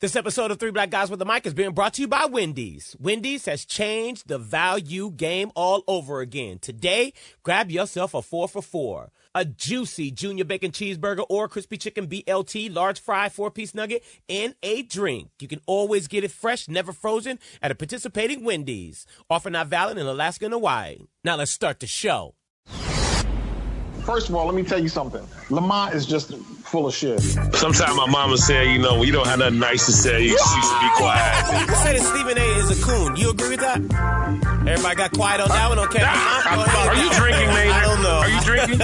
This episode of Three Black Guys with a Mic is being brought to you by Wendy's. Wendy's has changed the value game all over again. Today, grab yourself a 4 for $4. A juicy junior bacon cheeseburger or crispy chicken BLT, large fry, 4-piece nugget, and a drink. You can always get it fresh, never frozen, at a participating Wendy's. Offer not valid in Alaska and Hawaii. Now let's start the show. First of all, let me tell you something. Lamonte is just full of shit. Sometimes my mama said, when you don't have nothing nice to say, you should be quiet. You said that Stephen A. is a coon. You agree with that? Everybody got quiet on that one? Okay. Are you drinking, man? I don't know. Are you drinking?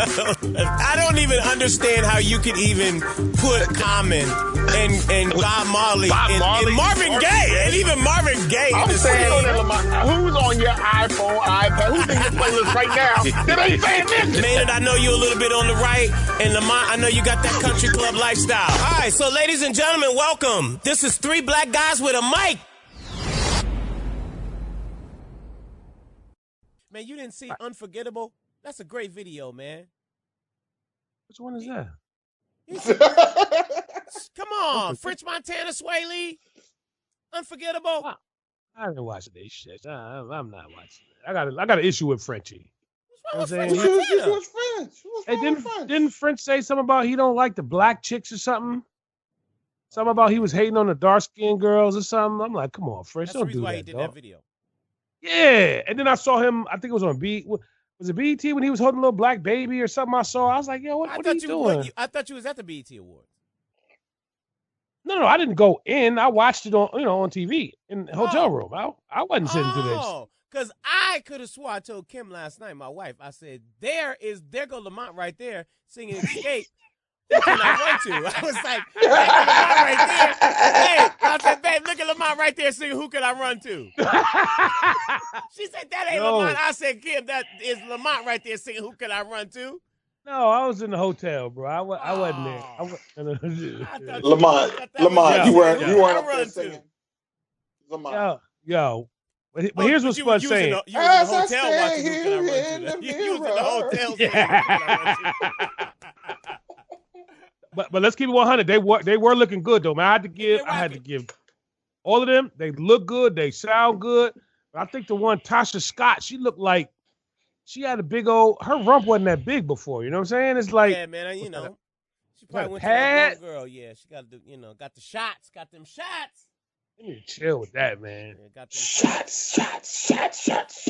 I don't even understand how you could even put Common and Bob Marley and Marvin Gaye. And even Marvin Gaye. I'm saying, who's on your iPhone, iPad? Who's in your playlist right now that ain't saying this? Maynard, I know you're a little bit on the right. And Lamont, I know you got that country club lifestyle. All right, so ladies and gentlemen, welcome. This is Three Black Guys with a Mic. Man, you didn't see Unforgettable? That's a great video, man. Which one is that? Come on, French Montana, Sway Lee. Unforgettable. Wow. I didn't watch this shit. I'm not watching it. I got an issue with Frenchie. What's wrong You know with French Montana? French. Didn't French say something about he don't like the black chicks or something? Something about he was hating on the dark-skinned girls or something. I'm like, come on, French, That's the don't reason do why that, he did dog. that video. Yeah, and then I saw him. I think it was on Was it BET when he was holding a little black baby or something? I saw. I was like, yo, what are you doing? I thought you was at the BET Awards. No, I didn't go in. I watched it on on TV in the hotel room. I wasn't sitting through this. Oh, because I could have swore I told Kim last night, my wife, I said, there go Lamont right there singing Escape. Who can I run to? I was like, hey, Lamont right there. Hey, I said, babe, look at Lamont right there singing Who Can I Run To? She said, that ain't Lamont. I said, Kim, that is Lamont right there singing Who Can I Run To? No, I was in the hotel, bro. I wasn't there. Lamont, you weren't up there singing. Lamont. Yo. But here's what's fun saying. You was in the hotel watching Who Can I Run To? You was in the hotel singing Who Can I Run To? But let's keep it 100. They were looking good though, man. I had to give all of them. They look good. They sound good. But I think the one Tasha Scott, she looked like she had a big old. Her rump wasn't that big before. You know what I'm saying? It's like, yeah, man. She probably went to that girl. Yeah, she got got the shots. Got them shots. You need to chill with that, man. Yeah, got them shots.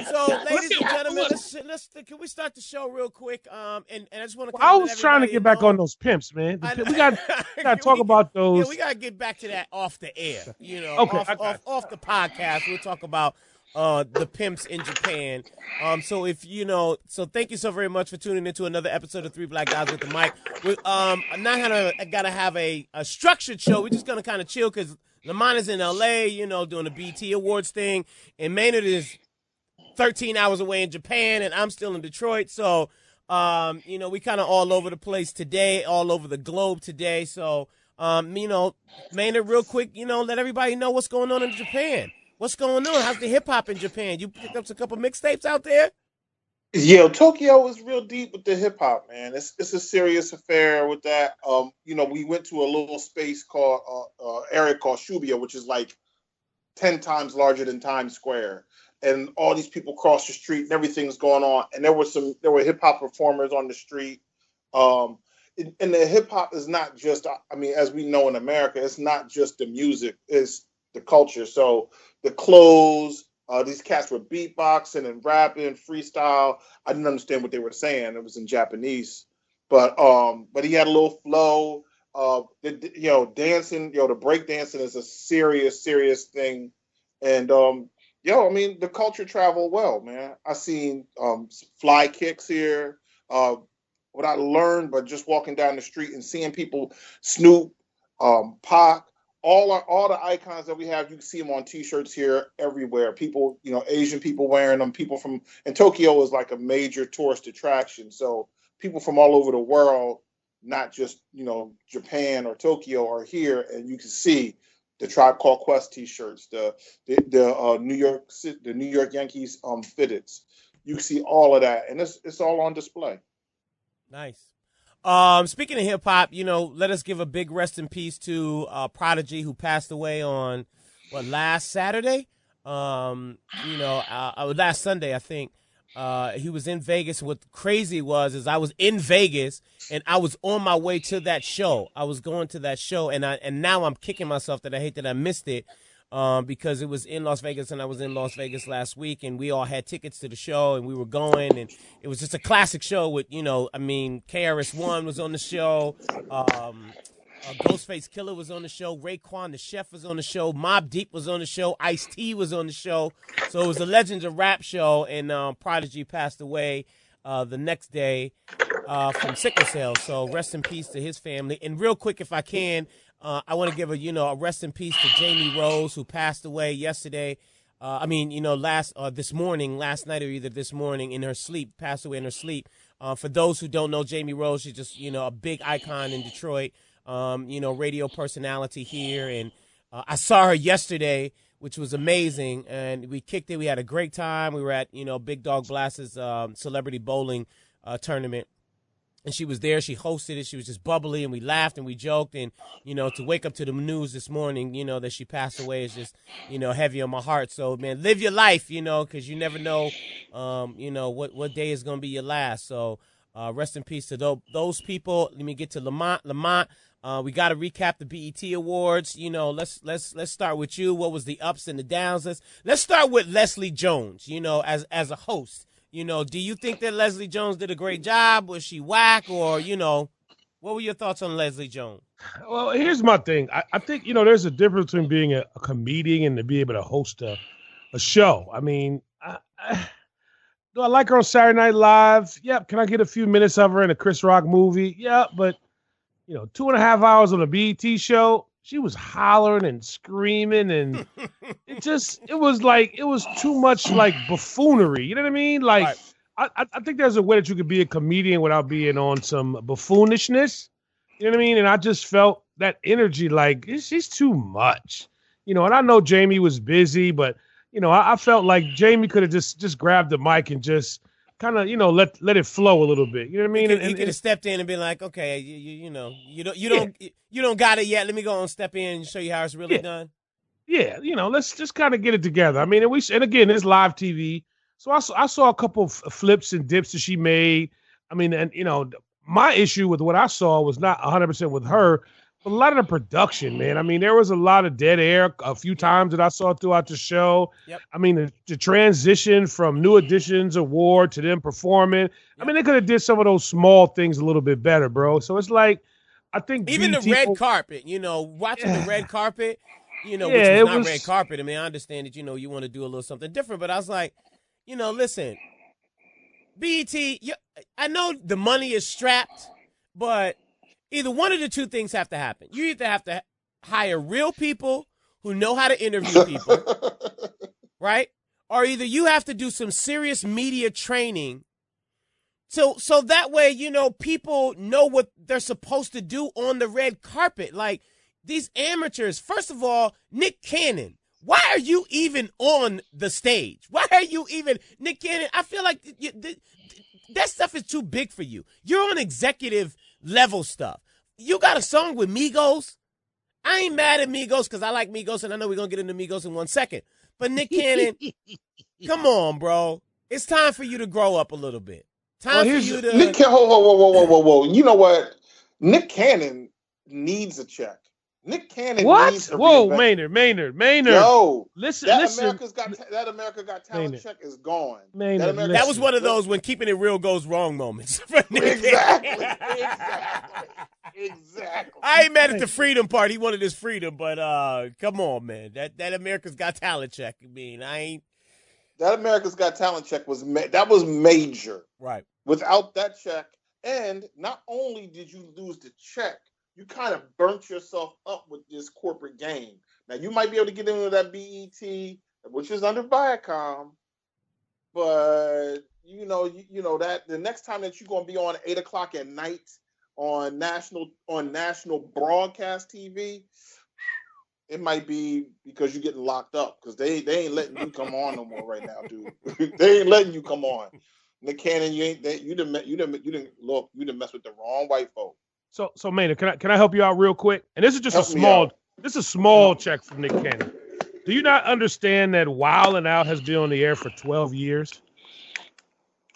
So, ladies and gentlemen, let's can we start the show real quick? And I just want to. I was trying to get back on those pimps, man. We got to talk about those. Yeah, we got to get back to that off the air. Okay, off the podcast. We'll talk about the pimps in Japan. So thank you so very much for tuning into another episode of Three Black Guys with the Mic. I'm not gonna have a structured show. We're just gonna kind of chill because Lamont is in LA, doing the BT Awards thing, and Maynard is 13 hours away in Japan, and I'm still in Detroit. So, we kind of all over the place today, all over the globe today. So, Maynard, real quick, let everybody know what's going on in Japan. What's going on? How's the hip hop in Japan? You picked up a couple mixtapes out there? Yeah, Tokyo is real deep with the hip hop, man. It's a serious affair with that. We went to a little space called area called Shibuya, which is like 10 times larger than Times Square, and all these people cross the street and everything's going on. And there were hip hop performers on the street. And the hip hop is not just, as we know in America, it's not just the music, it's the culture. So the clothes. These cats were beatboxing and rapping, freestyle. I didn't understand what they were saying. It was in Japanese, but he had a little flow. Dancing. The break dancing is a serious thing, and the culture traveled well, man. I seen fly kicks here. What I learned, but just walking down the street and seeing people, Snoop, Pac. All the icons that we have, you can see them on T-shirts here everywhere. People, Asian people wearing them. And Tokyo is like a major tourist attraction. So people from all over the world, not just, Japan or Tokyo, are here, and you can see the Tribe Called Quest T-shirts, the New York Yankees fitteds. You can see all of that, and it's all on display. Nice. Speaking of hip hop, let us give a big rest in peace to Prodigy, who passed away on last Saturday. Last Sunday, I think. He was in Vegas. What crazy is I was in Vegas and I was on my way to that show. I was going to that show, and now I'm kicking myself that I hate that I missed it. Because it was in Las Vegas, and I was in Las Vegas last week, and we all had tickets to the show, and we were going, and it was just a classic show with, KRS-One was on the show, Ghostface Killer was on the show, Raekwon the Chef was on the show, Mobb Deep was on the show, Ice-T was on the show, so it was a Legends of Rap show, and Prodigy passed away the next day from sickle cell, so rest in peace to his family. And real quick, if I can, I want to give a rest in peace to Jamie Rose, who passed away yesterday. Last night or either this morning in her sleep, passed away in her sleep. For those who don't know Jamie Rose, she's just, a big icon in Detroit, radio personality here. And I saw her yesterday, which was amazing. And we kicked it. We had a great time. We were at, Big Dog Blast's celebrity bowling tournament. And she was there. She hosted it. She was just bubbly, and we laughed and we joked. And, to wake up to the news this morning, that she passed away is just, heavy on my heart. So, man, live your life, because you never know, what day is going to be your last. So rest in peace to those people. Let me get to Lamont. We got to recap the BET Awards. Let's start with you. What was the ups and the downs? Let's start with Leslie Jones, as a host. Do you think that Leslie Jones did a great job? Was she whack, or, what were your thoughts on Leslie Jones? Well, here's my thing. I think, there's a difference between being a comedian and to be able to host a show. I mean, do I like her on Saturday Night Live? Yep. Can I get a few minutes of her in a Chris Rock movie? Yeah, but, 2.5 hours on a BET show, she was hollering and screaming, and it was too much like buffoonery. You know what I mean? Like, right. I think there's a way that you could be a comedian without being on some buffoonishness. You know what I mean? And I just felt that energy, like, she's too much. And I know Jamie was busy, but, I felt like Jamie could have just grabbed the mic and just kind of, let it flow a little bit. You know what I mean? He could have stepped in and been like, okay, you don't got it yet. Let me go and step in and show you how it's really done. Yeah, let's just kind of get it together. I mean, and again, it's live TV. So I saw a couple of flips and dips that she made. I mean, and my issue with what I saw was not 100% with her, but a lot of the production, man. I mean, there was a lot of dead air a few times that I saw throughout the show. Yep. I mean, the transition from New Editions award to them performing. Yep. I mean, they could have did some of those small things a little bit better, bro. So it's like, I think even the red carpet, watching the red carpet, which is not red carpet. I mean, I understand that, you want to do a little something different, but I was like, listen, BET, I know the money is strapped, but either one of the two things have to happen. You either have to hire real people who know how to interview people, right? Or either you have to do some serious media training so that way, people know what they're supposed to do on the red carpet. Like, these amateurs, first of all, Nick Cannon, why are you even on the stage? Why are you even, Nick Cannon, I feel like that stuff is too big for you. You're on executive level stuff. You got a song with Migos. I ain't mad at Migos because I like Migos, and I know we're going to get into Migos in 1 second. But Nick Cannon, come on, bro. It's time for you to grow up a little bit. Time for you to... Nick, whoa. You know what? Nick Cannon needs a check. Nick Cannon needs a Whoa, Maynard. Yo, listen. That America Got Talent Maynard. check is gone. Maynard, that was one of those when keeping it real goes wrong moments. Exactly. I ain't mad at the freedom part. He wanted his freedom, but come on, man. That America's Got Talent check. I mean, that America's Got Talent check was major. Right. Without that check, and not only did you lose the check, you kind of burnt yourself up with this corporate game. Now, you might be able to get into that BET, which is under Viacom, but you know that the next time that you're going to be on 8:00 at night on national broadcast TV, it might be because you're getting locked up because they ain't letting you come on no more right now, dude. They ain't letting you come on. Nick Cannon, you ain't that. You didn't mess with the wrong white folk. So Maynard, can I help you out real quick? And this is just this is a small check from Nick Cannon. Do you not understand that Wild 'N Out has been on the air for 12 years?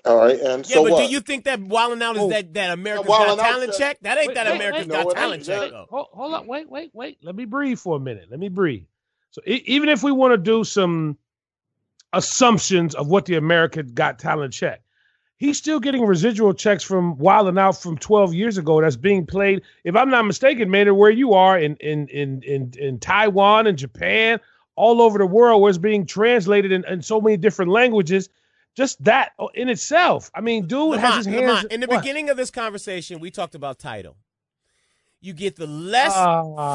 All right, and yeah, so but what? do you think that Wild 'N Out is that America's Got Talent check? That ain't America's Got Talent check, though. Hold up, wait. Let me breathe for a minute. So even if we want to do some assumptions of what the America Got Talent check, he's still getting residual checks from Wild 'N Out from 12 years ago that's being played, if I'm not mistaken, Maynard, where you are in Taiwan and Japan, all over the world, where it's being translated in so many different languages. Just that in itself. I mean, dude has his hands. In the beginning of this conversation, we talked about title. You get the less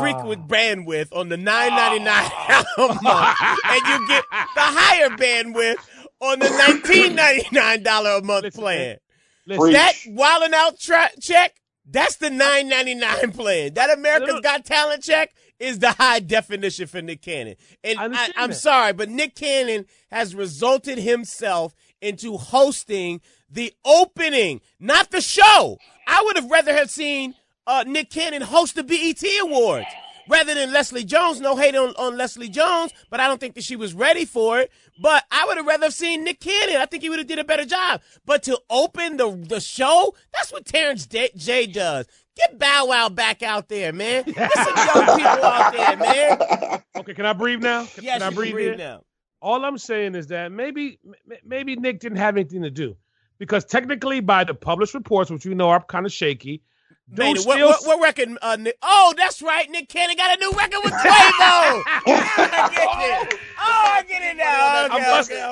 frequent bandwidth on the $9.99 a month, and you get the higher bandwidth on the $19.99 a month plan. That Wild 'N Out check, that's the $9.99 plan. That America's Got Talent check is the high definition for Nick Cannon. And I'm sorry, but Nick Cannon has resulted himself into hosting the opening, not the show. I would have rather have seen Nick Cannon host the BET Awards rather than Leslie Jones. No hate on Leslie Jones, but I don't think that she was ready for it. But I would have rather have seen Nick Cannon. I think he would have did a better job. But to open the show, that's what Terrence J does. Get Bow Wow back out there, man. Get some young people out there, man. Okay, can I breathe now? Yes, can I breathe now? All I'm saying is that maybe Nick didn't have anything to do, because technically, by the published reports, which we know are kind of shaky, what record? Nick? Oh, that's right. Nick Cannon got a new record with Quavo. I get it now.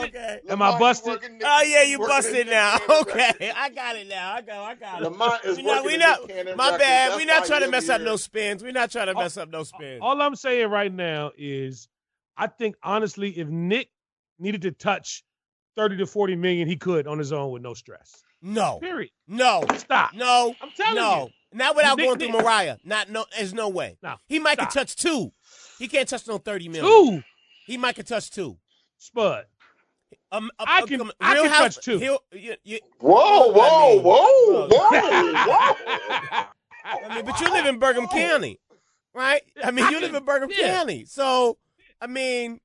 Okay. Am I busted? Oh yeah, you busted now. Okay, I got it now. I got it. Lamont is my bad. We're not trying to mess up no spins. All I'm saying right now is, I think honestly, if Nick needed to touch 30 to 40 million, he could on his own with no stress. No. Period. No. Stop. No. I'm telling you. Not without going through Mariah. There's no way. No. He might could touch 2. He can't touch no 30 million. 2. He might could touch 2. Spud. I can touch 2. Whoa. I mean, but you live in Bergen County, right? I mean, you live in Bergen County. So, I mean,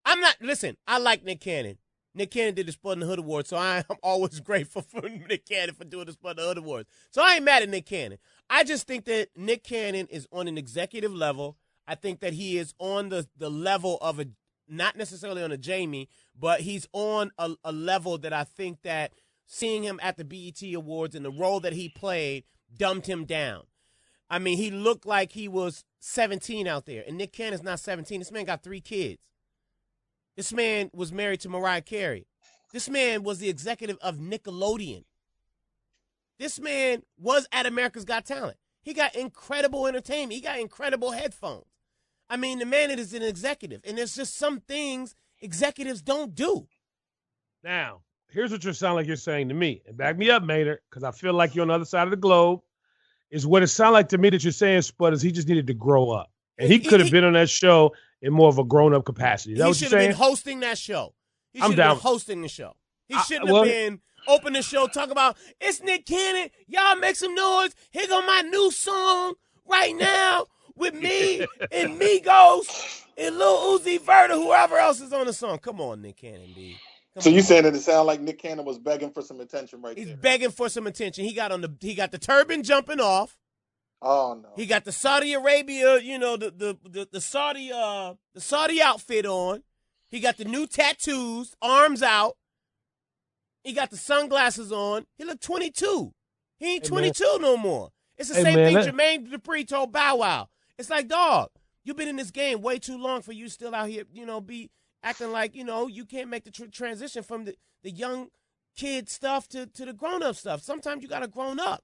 I like Nick Cannon. Nick Cannon did the Spud in the Hood Awards, so I'm always grateful for Nick Cannon for doing the Spud in the Hood Awards. So I ain't mad at Nick Cannon. I just think that Nick Cannon is on an executive level. I think that he is on the level of not necessarily on a Jamie, but he's on a level that I think that seeing him at the BET Awards and the role that he played dumbed him down. I mean, he looked like he was 17 out there, and Nick Cannon's not 17. This man got 3 kids. This man was married to Mariah Carey. This man was the executive of Nickelodeon. This man was at America's Got Talent. He got incredible entertainment. He got incredible headphones. I mean, the man is an executive, and there's just some things executives don't do. Now, here's what you sound like you're saying to me, and back me up, Maynard, because I feel like you're on the other side of the globe. Is what it sounds like to me that you're saying, Spud, is he just needed to grow up. And he could have been on that show in more of a grown-up capacity. Is that he what you're should have saying? been hosting that show. He I'm should have down. been hosting the show. He shouldn't have been opening the show, talking about, it's Nick Cannon. Y'all make some noise. Here go my new song right now with me and Migos and Lil Uzi Vert or whoever else is on the song. Come on, Nick Cannon, B. So you saying that it sounded like Nick Cannon was begging for some attention right there? He's begging for some attention. He got the turban jumping off. Oh no. He got the Saudi Arabia, the Saudi outfit on. He got the new tattoos, arms out. He got the sunglasses on. He looked 22. He ain't 22 no more. It's the same thing Jermaine Dupri told Bow Wow. It's like, dog, you've been in this game way too long for you still out here, be acting like, you can't make the transition from the young kid stuff to the grown-up stuff. Sometimes you got to grown up.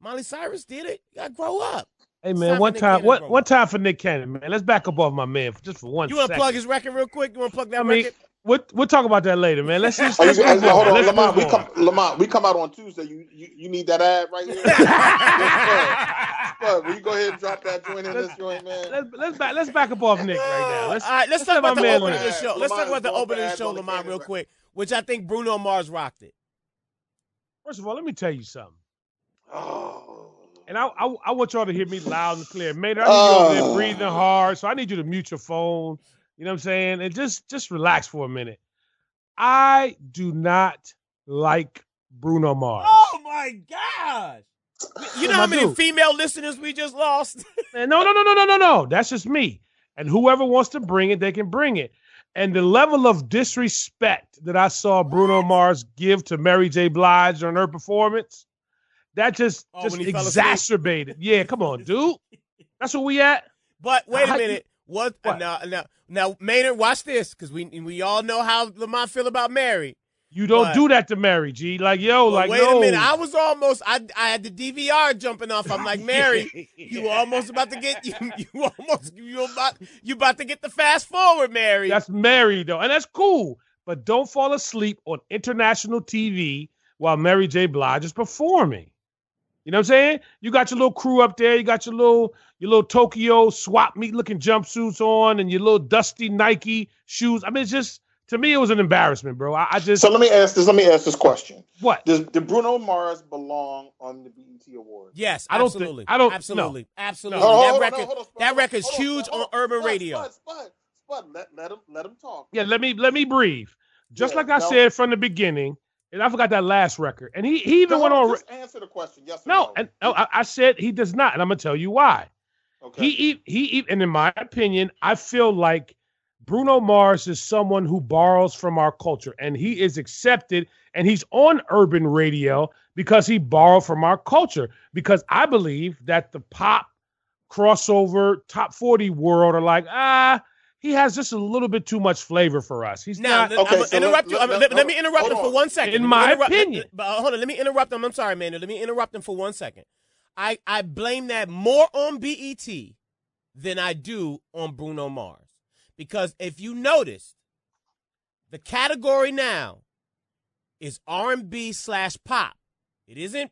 Miley Cyrus did it. You got to grow up. Hey, man, one time for Nick Cannon, man. Let's back up off my man just for 1 second. You want to plug his record real quick? You want to plug that record? We'll talk about that later, man. Let's just hold on, Lamont. We come out on Tuesday. You need that ad right here. Will you go ahead and drop that joint in this joint, man? Let's back up off Nick right now. All right, let's talk about the opening of the show. Let's talk about the opening of the show, Lamont, real quick, which I think Bruno Mars rocked it. First of all, let me tell you something. Oh. And I want y'all to hear me loud and clear. Maynard, I need you over there breathing hard, so I need you to mute your phone. You know what I'm saying? And just relax for a minute. I do not like Bruno Mars. Oh my gosh! You know how many female listeners we just lost? No. That's just me. And whoever wants to bring it, they can bring it. And the level of disrespect that I saw Bruno Mars give to Mary J. Blige on her performance, that just exacerbated. Yeah, come on, dude. That's where we at. But wait a minute. What? Now, Maynard, watch this, because we all know how Lamont feel about Mary. You don't do that to Mary, G. Like, yo, like, wait a minute. I was almost, I had the DVR jumping off. I'm like, Mary, you almost about to get, you about to get the fast forward, Mary. That's Mary, though. And that's cool. But don't fall asleep on international TV while Mary J. Blige is performing. You know what I'm saying? You got your little crew up there. You got your little Tokyo swap meet looking jumpsuits on and your little dusty Nike shoes. I mean, it's just, to me, it was an embarrassment, bro. So let me ask this question. What? Did Bruno Mars belong on the BET Awards? Yes, absolutely. Absolutely. That record's huge on urban radio. Spud, let him talk. Yeah, let me breathe. Just like I said from the beginning, and I forgot that last record. And he even went on. Just answer the question. Yes or no. And I said he does not, and I'm gonna tell you why. Okay. And in my opinion, I feel like Bruno Mars is someone who borrows from our culture, and he is accepted, and he's on urban radio because he borrowed from our culture. Because I believe that the pop crossover top 40 world are like, he has just a little bit too much flavor for us. He's not. Okay, let me interrupt him for 1 second. In my opinion. Hold on, let me interrupt him. I'm sorry, man. Let me interrupt him for 1 second. I blame that more on BET than I do on Bruno Mars. Because if you notice, the category now is R&B/pop. It isn't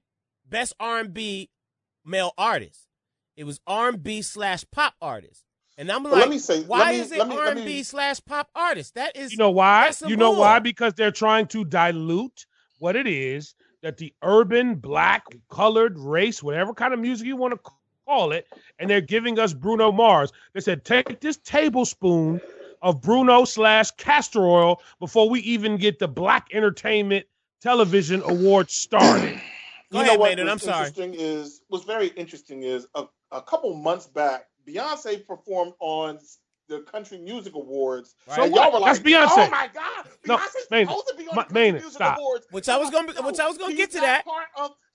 best R&B male artist. It was R&B/pop artist. And I'm like, why is it R&B/pop artist? That is, you know why? You know why? Because they're trying to dilute what it is that the urban, black, colored, race, whatever kind of music you want to call it, and they're giving us Bruno Mars. They said, take this tablespoon of Bruno/castor oil before we even get the Black Entertainment Television Award started. Go ahead, Maynard. I'm sorry. What's very interesting is a couple months back, Beyonce performed on the Country Music Awards. Right. So y'all were like, that's Beyonce. Oh my God, Beyonce's supposed to be on the Country Music Awards. Which I was gonna get to that.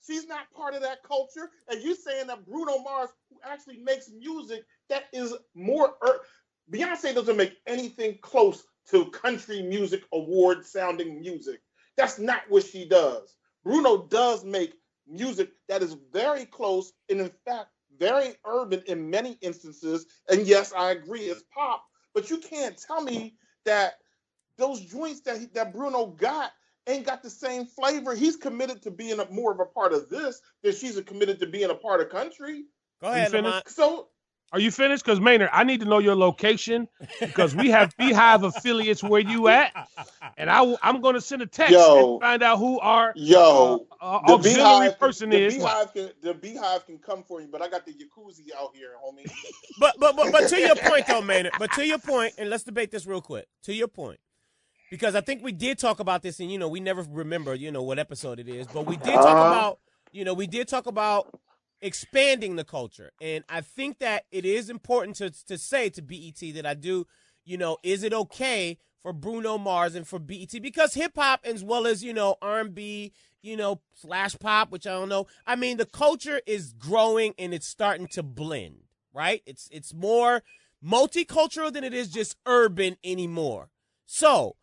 She's not part of that culture, and you saying that Bruno Mars, who actually makes music that is more, Beyonce doesn't make anything close to Country Music Award sounding music. That's not what she does. Bruno does make music that is very close, and in fact, very urban in many instances. And yes, I agree, it's pop, but you can't tell me that those joints that Bruno got ain't got the same flavor. He's committed to being more of a part of this than she's committed to being a part of country. Go ahead, Lamont. So, are you finished? Because Maynard, I need to know your location because we have Beehive affiliates where you at, and I'm going to send a text and find out who our auxiliary person is. The Beehive can come for you, but I got the jacuzzi out here, homie. But to your point, though, Maynard. But to your point, and let's debate this real quick. To your point, because I think we did talk about this, and we never remember what episode it is, but we did talk about expanding the culture. And I think that it is important to say to BET that I do, is it okay for Bruno Mars and for BET? Because hip hop as well as, R&B, /pop, which I don't know. I mean, the culture is growing and it's starting to blend, right? It's more multicultural than it is just urban anymore. So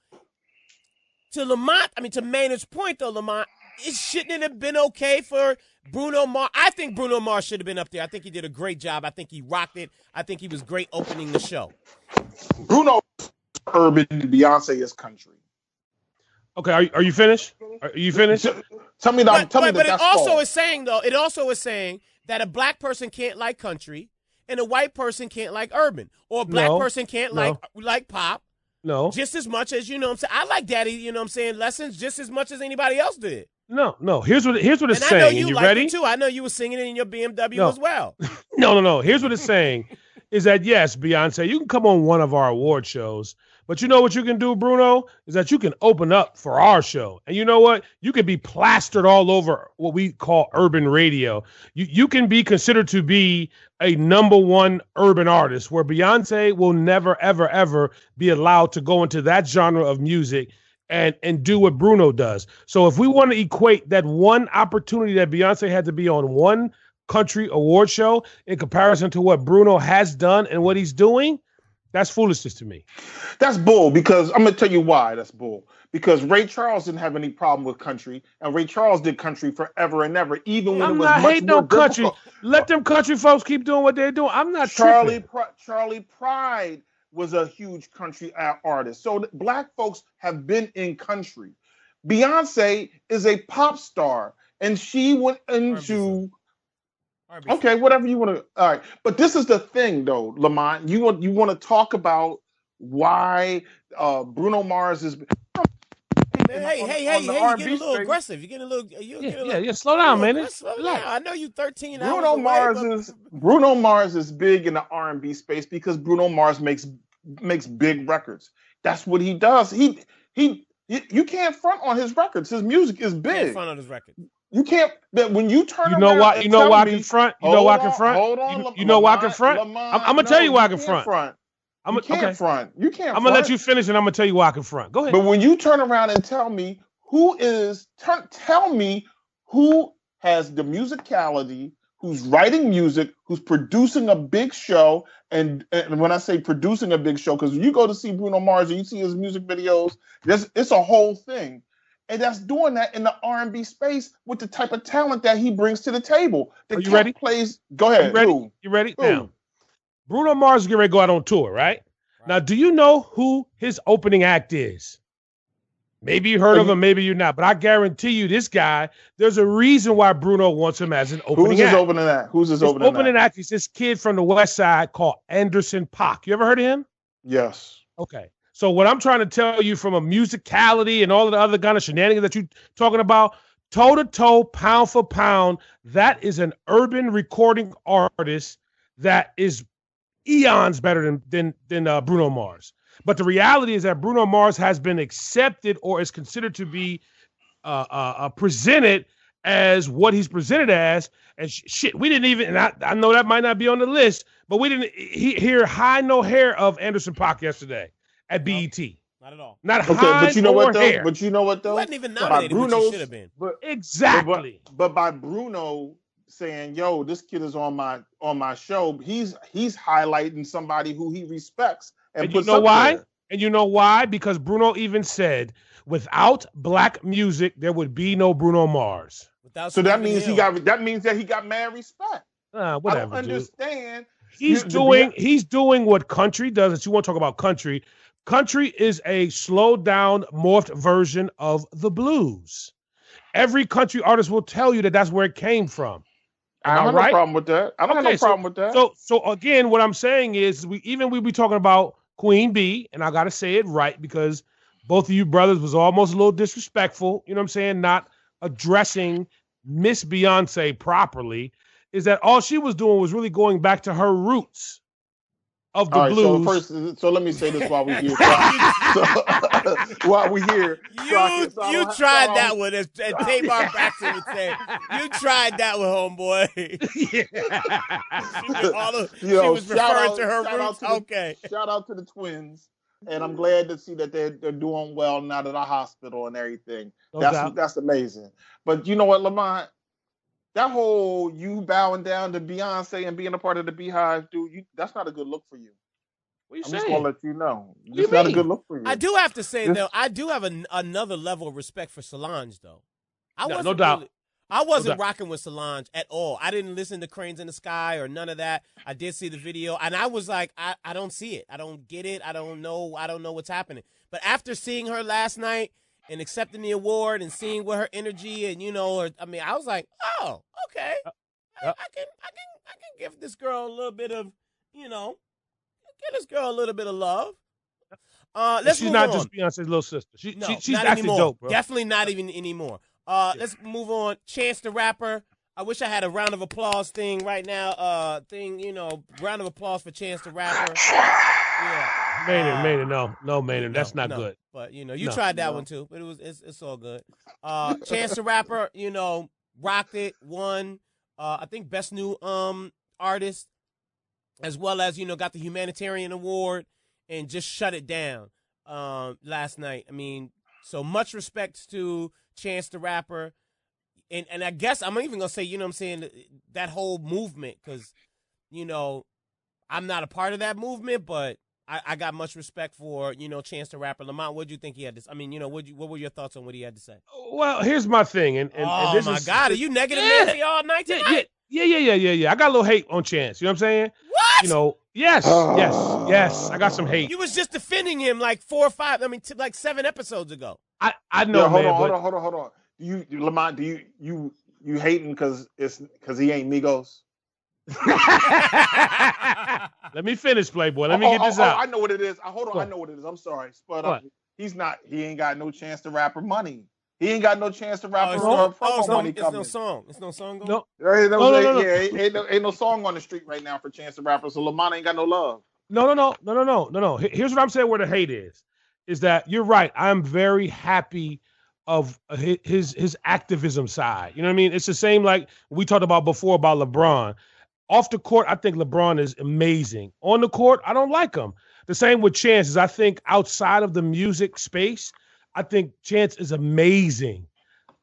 to Maynard's point though, Lamont, shouldn't it have been okay for Bruno Mars? I think Bruno Mars should have been up there. I think he did a great job. I think he rocked it. I think he was great opening the show. Bruno urban, Beyonce is country. Okay, are you finished? Are you finished? Tell me that. But it also is saying that a black person can't like country and a white person can't like urban, or a black person can't like pop. No. Just as much as, I like Daddy, Lessons just as much as anybody else did. No. Here's what it's and saying. I know you and you like ready? it too. I know you were singing it in your BMW No. as well. No. Here's what it's saying: is that yes, Beyonce, you can come on one of our award shows, but you know what you can do, Bruno, is that you can open up for our show, and you know what? You can be plastered all over what we call urban radio. You can be considered to be a #1 urban artist, where Beyonce will never, ever, ever be allowed to go into that genre of music and do what Bruno does. So if we want to equate that one opportunity that Beyonce had to be on one country award show in comparison to what Bruno has done and what he's doing, that's foolishness to me. That's bull, because I'm going to tell you why that's bull. Because Ray Charles didn't have any problem with country, and Ray Charles did country forever and ever, even when it was much more difficult. I'm not hating on country. Let them country folks keep doing what they're doing. I'm not Charlie Pride was a huge country artist. So black folks have been in country. Beyonce is a pop star, and she went into R&B. Okay, whatever you want to. All right, but this is the thing, though, Lamont. You want to talk about why Bruno Mars is. Hey! You're getting a little aggressive. You're getting a little. Yeah. Slow down, man. Slow down. I know you 13 Bruno Mars is big in the R&B space because Bruno Mars makes big records. That's what he does. You can't front on his records. His music is big. You can't front on his record. You can't. But when you turn, you know why? You know why I can front. You know why I can front. Hold on. You know why I can front. I'm gonna tell you why I can front. You can't front. You can't. I'm gonna let you finish, and I'm gonna tell you why I can front. Go ahead. But when you turn around and tell me who has the musicality, who's writing music, who's producing a big show, and when I say producing a big show, because when you go to see Bruno Mars and you see his music videos, it's a whole thing, and that's doing that in the R&B space with the type of talent that he brings to the table. Are you ready? Go ahead. You ready? Now, Bruno Mars is getting ready to go out on tour, right? Now, do you know who his opening act is? Maybe you heard of him, maybe you're not. But I guarantee you, this guy, there's a reason why Bruno wants him as an opening act. Who's his opening act? Is this kid from the West Side called Anderson .Paak. You ever heard of him? Yes. Okay. So what I'm trying to tell you from a musicality and all of the other kind of shenanigans that you're talking about, toe-to-toe, pound for pound, that is an urban recording artist that is eons better than Bruno Mars. But the reality is that Bruno Mars has been accepted or is considered to be presented as what he's presented as. And we didn't even, and I know that might not be on the list, but we didn't hear high no hair of Anderson .Paak yesterday at BET. Not at all. Not high but you know what though? hair. But you know what though? He wasn't even nominated, which he should have been. Exactly. But by Bruno saying, "Yo, this kid is on my show," he's highlighting somebody who he respects. And you know why? There. And you know why? Because Bruno even said, without black music, there would be no Bruno Mars. So that means he got mad respect. Whatever. I don't understand. He's doing what country does. If you want to talk about country, country is a slowed down, morphed version of the blues. Every country artist will tell you that that's where it came from. I don't have no problem with that. I don't have no problem with that. So again, what I'm saying is we be talking about Queen Bee, and I got to say it right because both of you brothers was almost a little disrespectful, you know what I'm saying, not addressing Miss Beyonce properly, is that all she was doing was really going back to her roots of the blues. So let me say this while we're here. While we're here. You tried that one, as Tamar Braxton would say. You tried that one, homeboy. She was referring to her roots. Shout out to the twins. And I'm glad to see that they're doing well now to the hospital and everything. That's amazing. But you know what, Lamont? That whole you bowing down to Beyonce and being a part of the Beehive, dude, that's not a good look for you. I'm just going to let you know. It's not a good look for you. I do have to say, though, I do have another level of respect for Solange, though. No doubt. I wasn't rocking with Solange at all. I didn't listen to Cranes in the Sky or none of that. I did see the video, and I was like, I don't see it. I don't get it. I don't know what's happening. But after seeing her last night and accepting the award and seeing what her energy and, I was like, oh, okay. I can give this girl a little bit of, give this girl a little bit of love. She's not just Beyonce's little sister. She's not actually anymore. dope, bro. Definitely not even anymore. Let's move on. Chance the Rapper. I wish I had a round of applause thing right now. Round of applause for Chance the Rapper. Yeah. Maynard, no, Maynard, that's not good. But you tried that one too. But it's all good. Chance the Rapper, rocked it, won. I think best new artist, as well as got the humanitarian award, and just shut it down last night. I mean, so much respect to Chance the Rapper. And I guess I'm even going to say, that whole movement, because, I'm not a part of that movement, but I got much respect for, Chance the Rapper. Lamont, what did you think he had to say? I mean, what were your thoughts on what he had to say? Well, here's my thing. And this my God, are you negative Nancy all night tonight? Yeah. I got a little hate on Chance. You know what I'm saying? What? Yes. I got some hate. You was just defending him like 4 or 5, like 7 episodes ago. I know, hold man. Hold on. Lamont, do you hating because he ain't Migos? Let me finish, Playboy. Let me get this out. I know what it is. I know what it is. I'm sorry, but he's not. He ain't got no Chance the Rapper money. He ain't got no Chance to Rapper promo money coming. It's no song going. No. Yeah, ain't no song on the street right now for Chance the Rapper. So Lamont ain't got no love. No. Here's what I'm saying. Where the hate is that you're right. I'm very happy of his activism side. You know what I mean? It's the same like we talked about before about LeBron. Off the court, I think LeBron is amazing. On the court, I don't like him. The same with Chance. Is I think outside of the music space, I think Chance is amazing.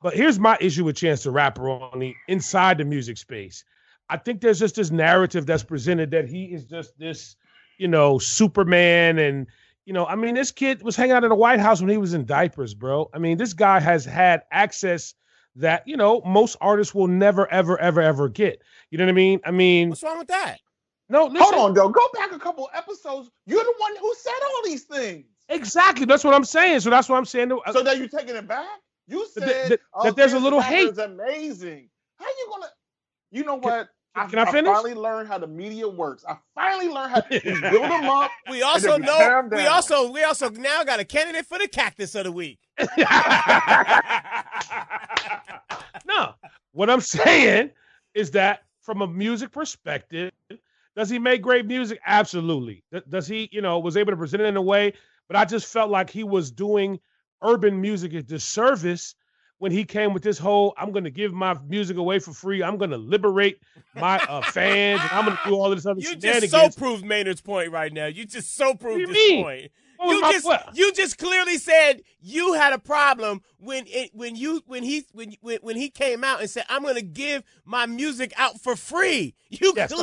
But here's my issue with Chance the Rapper on the inside the music space. I think there's just this narrative that's presented that he is just this, Superman. And, this kid was hanging out in the White House when he was in diapers, bro. I mean, this guy has had access that, most artists will never, ever, ever, ever get. You know what I mean? What's wrong with that? No, listen. Hold on, though. Go back a couple episodes. You're the one who said all these things. Exactly. That's what I'm saying. So that's what I'm saying. So that you're taking it back? You said that there's a little hate. It's amazing. How you gonna? You know what? Can I finish? I finally learned how the media works. I finally learned how to build them up. We also know. We also now got a candidate for the Cactus of the Week. No, what I'm saying is that from a music perspective, does he make great music? Absolutely. Does he, was able to present it in a way? But I just felt like he was doing urban music a disservice when he came with this whole, I'm going to give my music away for free. I'm going to liberate my fans. And I'm going to do all of this other shenanigans. You just so proved Maynard's point right now. You just so proved his point. You just clearly said you had a problem when he came out and said, I'm going to give my music out for free. You said,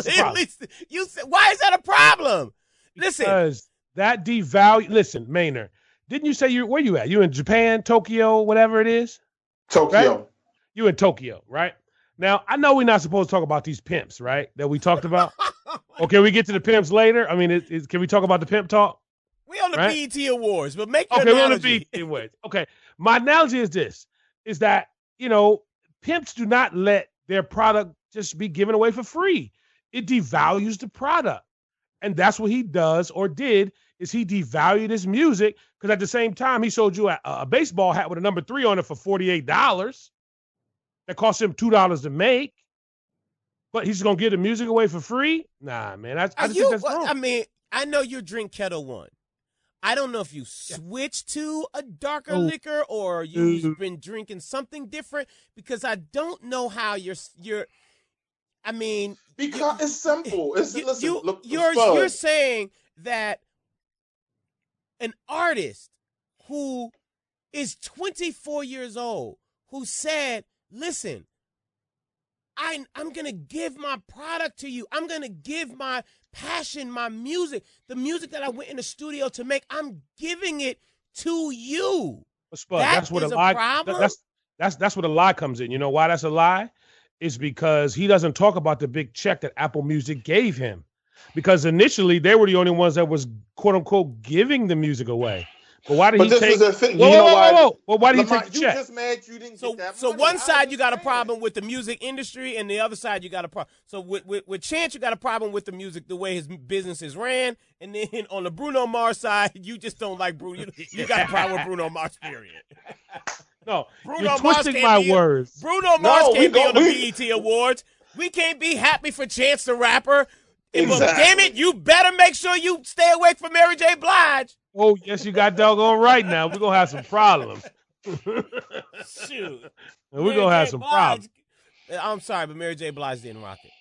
why is that a problem? Listen. Because that devalue. Listen, Maynard, didn't you say where you at? You in Japan, Tokyo, whatever it is? Tokyo. Right? You in Tokyo, right? Now, I know we're not supposed to talk about these pimps, right? That we talked about. Okay, we get to the pimps later. I mean, can we talk about the pimp talk? We on the BET Awards, but make your analogy. We're on the BET Awards. Okay, my analogy is this: is that pimps do not let their product just be given away for free. It devalues the product, and that's what he does or did. Is he devalued his music because at the same time he sold you a baseball hat with a number 3 on it for $48. That cost him $2 to make, but he's gonna give the music away for free? Nah, man. I just think that's wrong. I mean, I know you drink Kettle One. I don't know if you switched to a darker liquor or you've been drinking something different because I don't know how you're. I mean, because it's simple. You're saying that an artist who is 24 years old who said, "Listen, I'm going to give my product to you. I'm going to give my passion, my music, the music that I went in the studio to make. I'm giving it to you." Spud, that's what a lie. That's where the lie comes in. You know why that's a lie? It's because he doesn't talk about the big check that Apple Music gave him. Because initially they were the only ones that was quote unquote giving the music away. But why did he take? Well, why did he take the check? You just mad you didn't get that so money. one side you got a problem with the music industry, and the other side you got a problem. So with Chance, you got a problem with the music, the way his business is ran, and then on the Bruno Mars side, you just don't like Bruno. You got a problem with Bruno Mars, period. No, Bruno you're Mars twisting can't my be- words. Bruno Mars can't be on the BET Awards. We can't be happy for Chance the Rapper. Exactly. But damn it, you better make sure you stay away from Mary J. Blige. Oh, yes, you got doggone right now. We're going to have some problems. Shoot. We're going to have some problems. I'm sorry, but Mary J. Blige didn't rock it.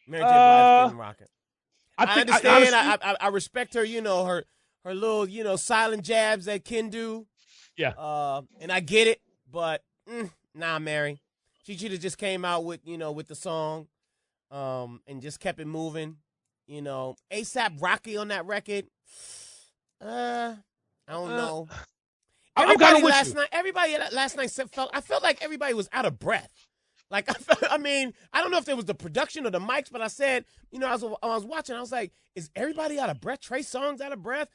Mary J. Blige didn't rock it. I understand. I respect her, her little, silent jabs that Ken do. Yeah. And I get it, but nah, Mary. She should have just came out with, with the song, and just kept it moving. ASAP Rocky on that record. I don't know. Everybody last night I felt like everybody was out of breath. Like, I don't know if it was the production or the mics, but I said, I was watching, I was like, is everybody out of breath? Trey Songz out of breath?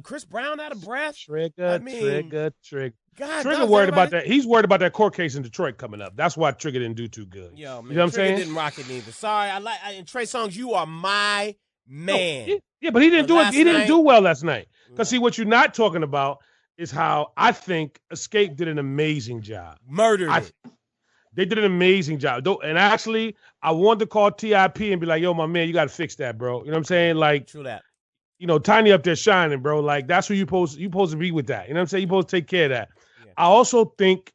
Chris Brown out of breath? Trigger. God, Trigger worried about that. He's worried about that court case in Detroit coming up. That's why Trigger didn't do too good. Yo, man, you know what I'm saying? Didn't rock it neither. Sorry, and Trey Songz, you are my man. No, yeah, but he didn't do it. He didn't do well last night. Because see, what you're not talking about is how I think Escape did an amazing job. Murdered it. They did an amazing job. And actually, I wanted to call TIP and be like, yo, my man, you got to fix that, bro. You know what I'm saying? Like, true that. Tiny up there shining, bro. Like, that's who you supposed to be with that. You know what I'm saying? You're supposed to take care of that. Yeah. I also think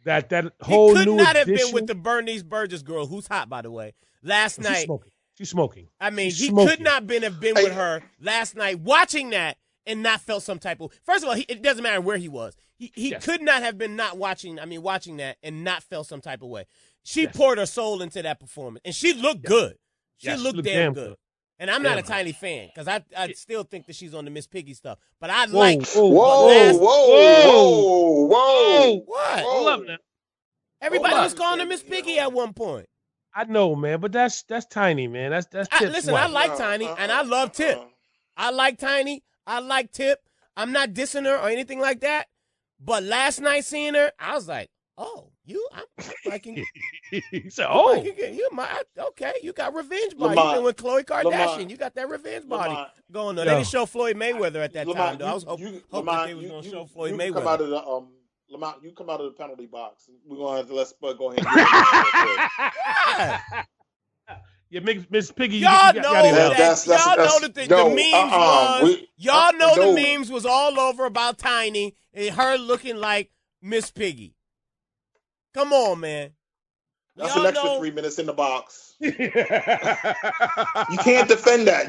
that whole new He could not have been with the Bernice Burgess girl, who's hot, by the way, last night. She's smoking. Could not have been with her last night watching that and not felt some type of. First of all, it doesn't matter where he was. He could not have been watching that and not felt some type of way. She poured her soul into that performance, and she looked good. She looked damn good. And I'm not a Tiny fan because I still think that she's on the Miss Piggy stuff. But I like. Whoa! What? Hold up now. Everybody was calling her Miss Piggy at one point. I know, man, but that's Tiny, man. That's Tip. Listen, I like Tiny, and I love Tip. I like Tiny. I like Tip. I'm not dissing her or anything like that. But last night seeing her, I was like, oh, I'm liking. He said, oh. Okay, you got revenge body. You've been with Khloe Kardashian. You got that revenge body going on. They didn't show Floyd Mayweather at that time, though. I was hoping they was going to show Floyd Mayweather. Come out of the, Lamont, you come out of the penalty box. We're going to have to let Spud go ahead and Yeah, Miss Piggy. Y'all know that the memes was all over about Tiny and her looking like Miss Piggy. Come on, man. That's an extra 3 minutes in the box. You can't defend that.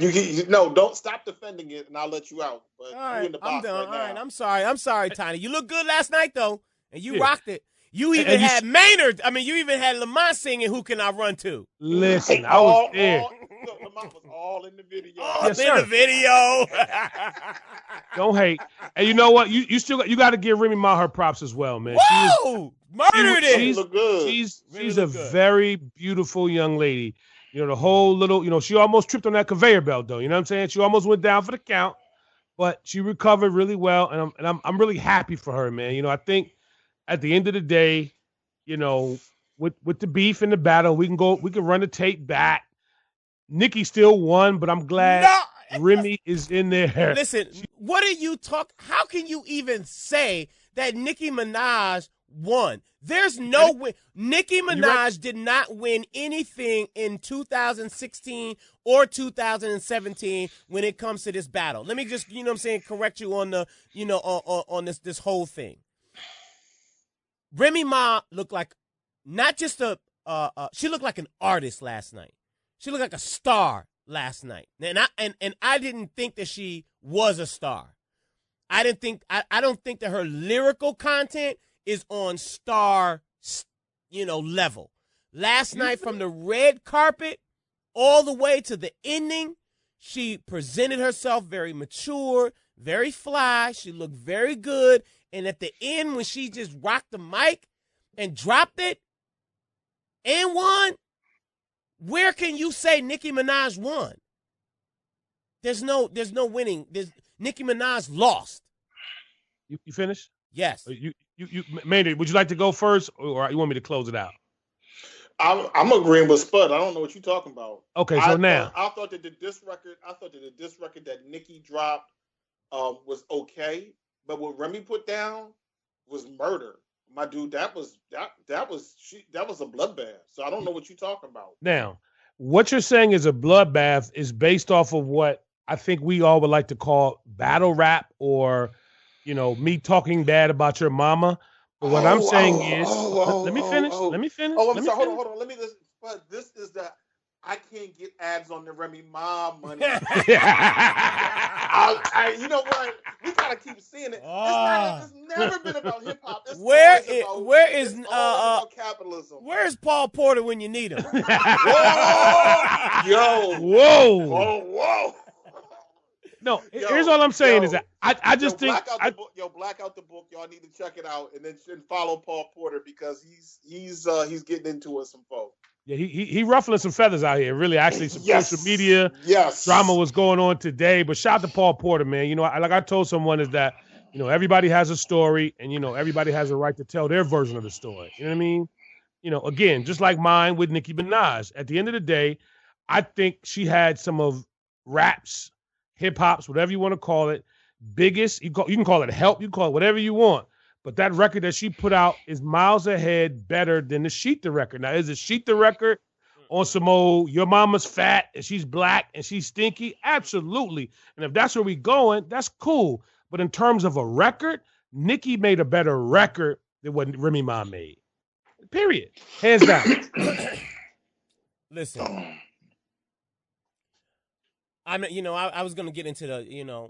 Don't stop defending it, and I'll let you out. But all right, in the box I'm done. Right all now. right, I'm sorry, Tiny. You look good last night, though, and you rocked it. You even had Maynard. You even had Lamont singing "Who Can I Run To." Listen, I was there. Lamont was all in the video. The video. Don't hate. And you know what? You still got to give Remy Ma her props as well, man. Whoa! Murdered it. She's a very beautiful young lady. The whole little, she almost tripped on that conveyor belt, though. You know what I'm saying? She almost went down for the count, but she recovered really well, and I'm really happy for her, man. I think at the end of the day, with the beef and the battle, we can run the tape back. Nikki still won, but I'm glad Remy is in there. Listen, what are you talking? How can you even say that Nicki Minaj won? There's no win. Nicki Minaj did not win anything in 2016 or 2017 when it comes to this battle. Let me just, correct you on the, on this whole thing. Remy Ma looked like not just she looked like an artist last night. She looked like a star last night. And I didn't think that she was a star. I don't think that her lyrical content is on star, level. Last night from the red carpet all the way to the ending, she presented herself very mature, very fly. She looked very good. And at the end, when she just rocked the mic and dropped it and won, where can you say Nicki Minaj won? There's no winning. Nicki Minaj lost. You finished? Yes. You Maynard, would you like to go first, or you want me to close it out? I'm agreeing with Spud. I don't know what you're talking about. Okay, so now I thought that the diss record that Nicki dropped was okay, but what Remy put down was murder. My dude, that was a bloodbath. So I don't know what you're talking about. Now, what you're saying is a bloodbath is based off of what I think we all would like to call battle rap, or, me talking bad about your mama. But what I'm saying is, let me finish. Let me finish. Oh, I'm sorry. Hold on. Let me listen. But this is the I can't get ads on the Remy Ma money. You know what? We gotta keep seeing it. It's never been about hip hop. Where is about capitalism? Where is Paul Porter when you need him? Whoa! No, here's all I'm saying is that I just think black out the book. Y'all need to check it out and then follow Paul Porter because he's getting into it some folks. Yeah, he ruffling some feathers out here. Really, actually, some social media drama was going on today. But shout out to Paul Porter, man. Like I told someone is that, everybody has a story, and everybody has a right to tell their version of the story. You know what I mean? Again, just like mine with Nicki Minaj. At the end of the day, I think she had some of rap's, hip hop's, whatever you want to call it, biggest. You can call it help. You can call it whatever you want. But that record that she put out is miles ahead better than the Sheet the record. Now, is it Sheet the record on some old, your mama's fat and she's black and she's stinky? Absolutely. And if that's where we going, that's cool. But in terms of a record, Nicki made a better record than what Remy Ma made. Period. Hands down. Listen. I was going to get into the,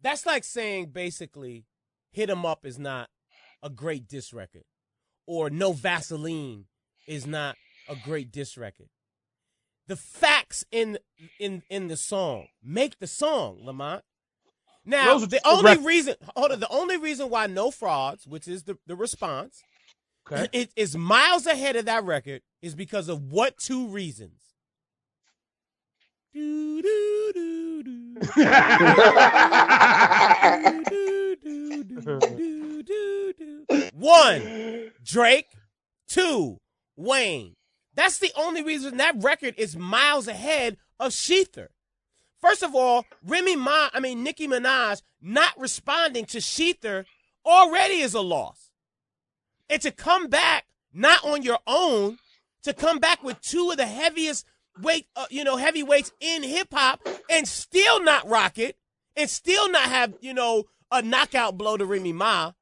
that's like saying basically Hit 'Em Up is not a great diss record, or No Vaseline is not a great diss record. The facts in the song make the song, Lamont. Now, the only reason why No Frauds, which is the response, it is miles ahead of that record is because of what two reasons? One, Drake. Two, Wayne. That's the only reason that record is miles ahead of Sheether. First of all, Nicki Minaj not responding to Sheether already is a loss. And to come back not on your own, to come back with two of the heaviest heavyweights in hip hop and still not rock it and still not have, a knockout blow to Remy Ma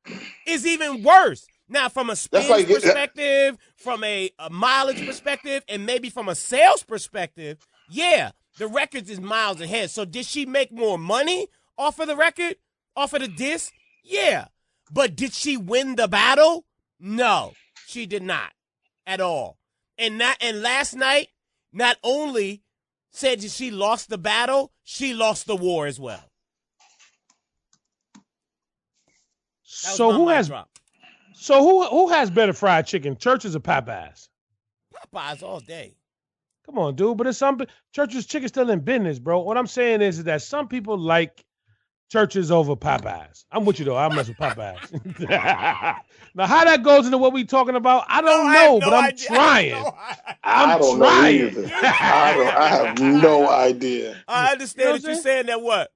is even worse. Now, from a spin perspective, from a mileage perspective, and maybe from a sales perspective, yeah, the record is miles ahead. So did she make more money off of the record, off of the disc? Yeah. But did she win the battle? No, she did not at all. And last night, not only said that she lost the battle, she lost the war as well. So who has better fried chicken, Church's or Popeyes? Popeyes all day. Come on, dude. But it's some Church's chicken still in business, bro. What I'm saying is that some people like Church's over Popeyes. I'm with you though. I mess with Popeyes. Now, how that goes into what we talking about, I don't know, but I'm trying. I don't know either. I have no idea. I understand that you're saying that what?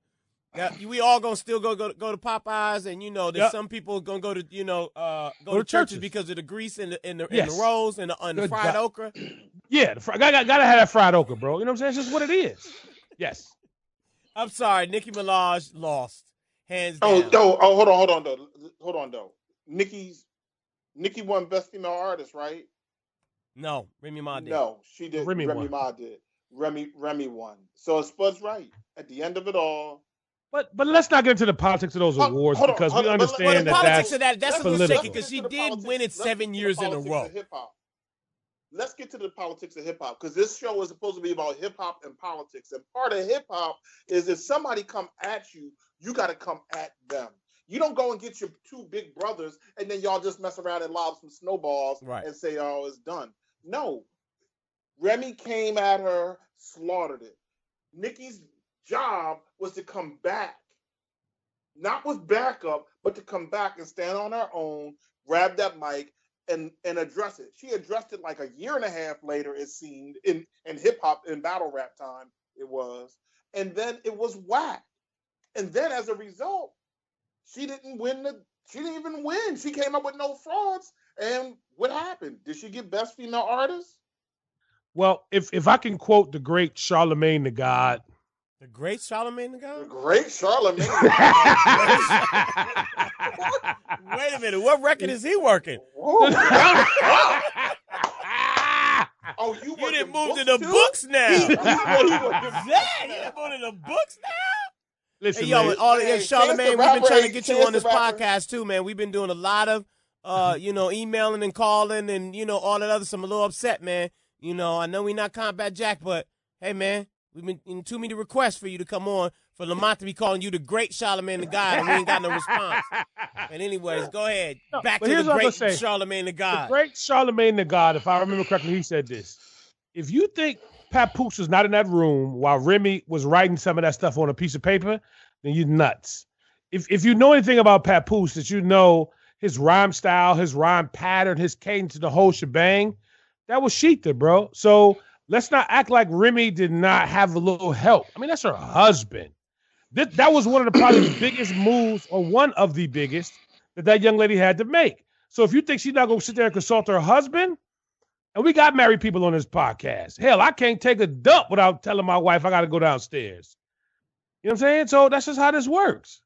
Yeah, we all gonna still go to Popeyes, and there's some people gonna go to go to churches because of the grease and the rolls and the fried okra. Yeah, gotta have that fried okra, bro. You know what I'm saying? It's just what it is. Yes. I'm sorry, Nicki Minaj lost hands down. Hold on though. Nicki won Best Female Artist, right? No, Remy Ma did. No, she did. Remy Ma did. Remy won. So Spud's right. At the end of it all. But let's not get into the politics of those awards because we understand that that's a little shaky because she did win it 7 years in a row. Let's get to the politics of hip hop because this show is supposed to be about hip hop and politics. And part of hip hop is if somebody come at you, you got to come at them. You don't go and get your two big brothers and then y'all just mess around and lob some snowballs and say, oh, it's done. No. Remy came at her, slaughtered it. Nicki's job was to come back, not with backup, but to come back and stand on her own, grab that mic, and address it. She addressed it like a year and a half later, it seemed, in hip hop, in battle rap time, it was. And then it was WACK. And then as a result, She didn't win she didn't even win. She came up with no frauds. And what happened? Did she get best female artist? Well, if I can quote the great Charlemagne the God. The great Charlemagne the God? The great Charlemagne. Wait a minute. What record is he working? Oh, you didn't move to the books now. You didn't move to the books now? Listen, hey, yo, man. Charlemagne, we've been trying to get you on this podcast too, man. We've been doing a lot of, emailing and calling and, all that other stuff. I'm a little upset, man. I know we're not Combat Jack, but hey, man, we've been too many requests for you to come on for Lamonte to be calling you the great Charlemagne the God, and we ain't got no response. And anyways, go ahead. Back to the great Charlemagne the God. The great Charlemagne the God, if I remember correctly, he said this. If you think Papoose was not in that room while Remy was writing some of that stuff on a piece of paper, then you're nuts. If you know anything about Papoose, that you know his rhyme style, his rhyme pattern, his cadence, the whole shebang, that was Sheetha, bro. So let's not act like Remy did not have a little help. I mean, that's her husband. That was one of the probably the biggest moves, or one of the biggest, that young lady had to make. So if you think she's not going to sit there and consult her husband, and we got married people on this podcast. Hell, I can't take a dump without telling my wife I got to go downstairs. You know what I'm saying? So that's just how this works.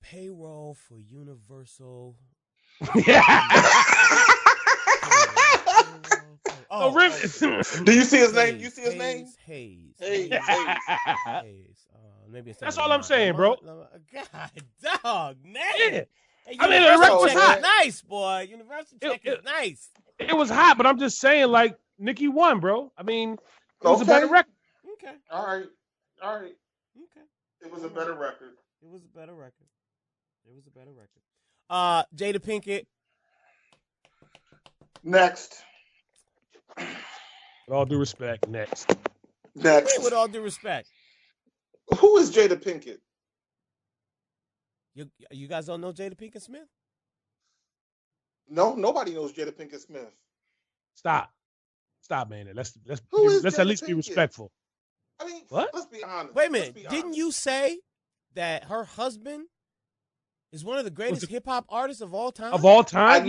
Payroll for Universal. Do you see his name? You see his name? Hayes. Maybe it's that's all I'm saying, bro. God, dog, man. Yeah. Hey, I mean, the record was hot. Nice, boy. Universal check is nice. It was hot, but I'm just saying, like, Nicki won, bro. I mean, it was a better record. Okay. All right. Okay. It was a better record. Jada Pinkett. Next. With all due respect, next. With all due respect. Who is Jada Pinkett? You guys don't know Jada Pinkett Smith? No, nobody knows Jada Pinkett Smith. Stop, man. Let's Jada at least Pinkett? be respectful. I mean, what? Let's be honest. Wait a minute. Didn't you say that her husband is one of the greatest hip hop artists of all time? Of all time?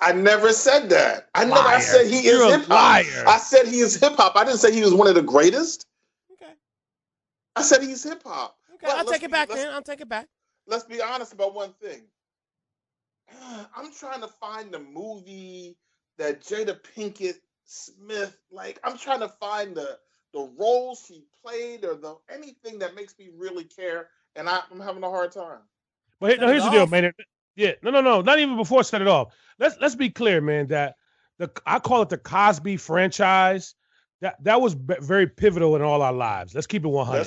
I never said that. I said he is hip hop. I said he is hip hop. I didn't say he was one of the greatest. Okay. I said he's hip hop. Okay, I'll take it back then. I'll take it back. Let's be honest about one thing. I'm trying to find the movie that Jada Pinkett Smith, like, I'm trying to find the roles she played or anything that makes me really care, and I'm having a hard time. But here's the deal, man. Yeah, no, not even before I set it off. Let's be clear, man, that I call it the Cosby franchise. That was very pivotal in all our lives. Let's keep it 100.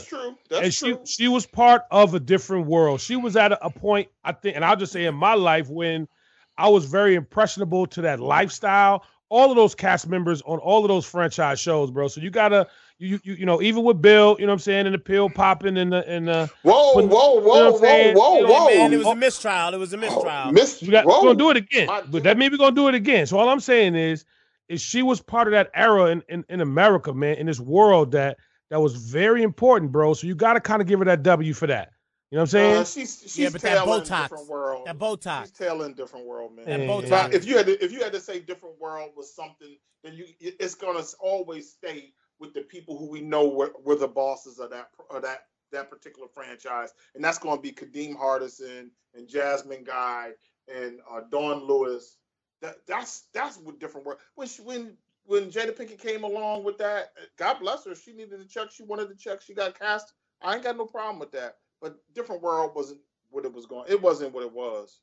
That's true. She was part of a different world. She was at a point, I think, and I'll just say in my life, when I was very impressionable to that lifestyle. All of those cast members on all of those franchise shows, bro. So you gotta, you know, even with Bill, you know what I'm saying, and the pill popping and the whoa, man, it was a mistrial. We're gonna do it again. But that means we're gonna do it again. So all I'm saying is she was part of that era in America, man, in this world that was very important, bro. So you gotta kind of give her that W for that. You know what I'm saying? She's but that Botox. Different world. That Botox. She's tailing different world, man. That Botox. If you had to say different world was something, then it's gonna always stay with the people who we know were the bosses of that particular franchise, and that's gonna be Kadeem Hardison and Jasmine Guy and Dawn Lewis. That's what different world. When Jada Pinkett came along with that, God bless her. She needed a check. She wanted the check. She got cast. I ain't got no problem with that. But different world wasn't what it was going. It wasn't what it was.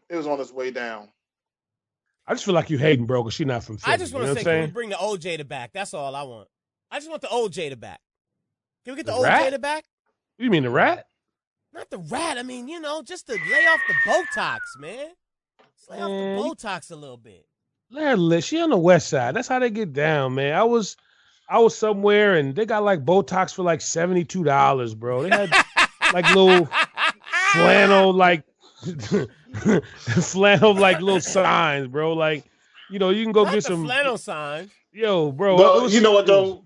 It was on its way down. I just feel like you hating, bro, because she's not from Philly. I just want to say, can we bring the old Jada back? That's all I want. I just want the old Jada back. Can we get the old Jada back? You mean the rat? Not the rat. I mean, just to lay off the Botox, man. Just lay off the Botox a little bit. Let her live. She on the west side. That's how they get down, man. I was somewhere and they got like Botox for like $72, bro. They had like little flannel, like little signs, bro. Like, you can go Not get the some flannel signs. Yo, bro. But you know what though?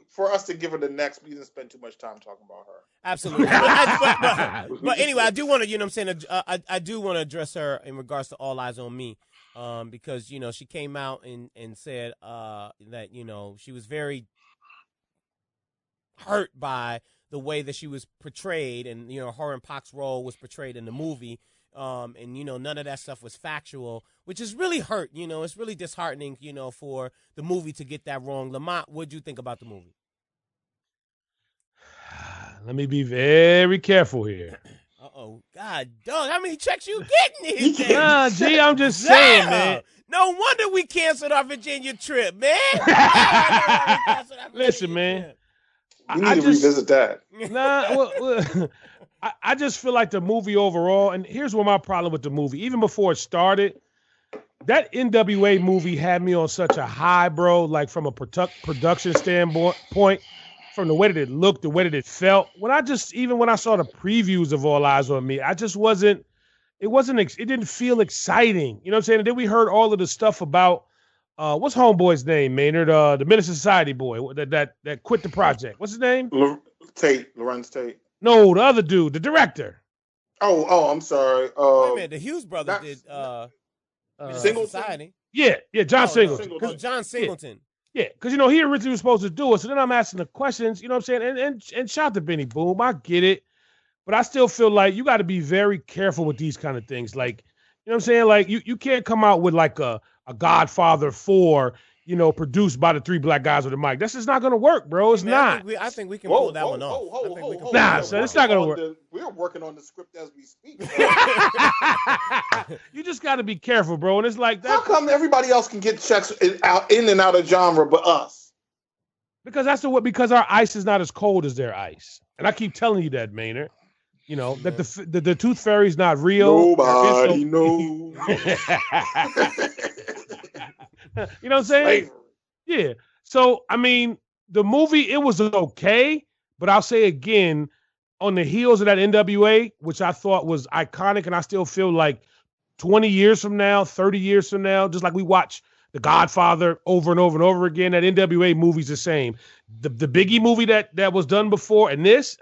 for us to give her the next, we didn't spend too much time talking about her. Absolutely. But anyway, I do want to, you know what I'm saying, I do want to address her in regards to All Eyes on Me, because, you know, she came out and said that, you know, she was very hurt by the way that she was portrayed, and, you know, her and Pac's role was portrayed in the movie. And, you know, none of that stuff was factual, which is really hurt. You know, it's really disheartening, you know, for the movie to get that wrong. Lamont, what do you think about the movie? Let me be very careful here. Uh-oh. God, dog, how many checks you getting these days? Nah, G, I'm just saying, man. No wonder we canceled our Virginia trip, man. Listen, man. We need to revisit that. Nah, well, I just feel like the movie overall, and here's what my problem with the movie, even before it started, that NWA movie had me on such a high, bro, like from a production standpoint, from the way that it looked, the way that it felt. Even when I saw the previews of All Eyes on Me, it didn't feel exciting. You know what I'm saying? And then we heard all of the stuff about, what's Homeboy's name, Maynard? The Menace Society boy that quit the project. What's his name? Lorenz Tate. No, the other dude, the director. Oh, I'm sorry. Wait a minute, the Hughes brothers did Singleton? Society. Yeah, John Singleton. Oh, John Singleton. Yeah, because, you know, he originally was supposed to do it. So then I'm asking the questions, you know what I'm saying? And shout out to Benny Boom. I get it. But I still feel like you got to be very careful with these kind of things. Like, you know what I'm saying? Like, you can't come out with like a Godfather 4, you know, produced by the three black guys with the mic. That's just not going to work, bro. It's not. I think we can pull that one off. Nah, son, it's not going to work. We're working on the script as we speak. You just got to be careful, bro. And it's like that. How come everybody else can get checks in and out of genre but us? Because because our ice is not as cold as their ice. And I keep telling you that, Maynard. You know, that the Tooth Fairy's not real. Nobody knows. You know what I'm saying? Slavery. Yeah. So, I mean, the movie, it was okay, but I'll say again, on the heels of that NWA, which I thought was iconic, and I still feel like 20 years from now, 30 years from now, just like we watch The Godfather over and over and over again, that NWA movie's the same. The Biggie movie that was done before, and this,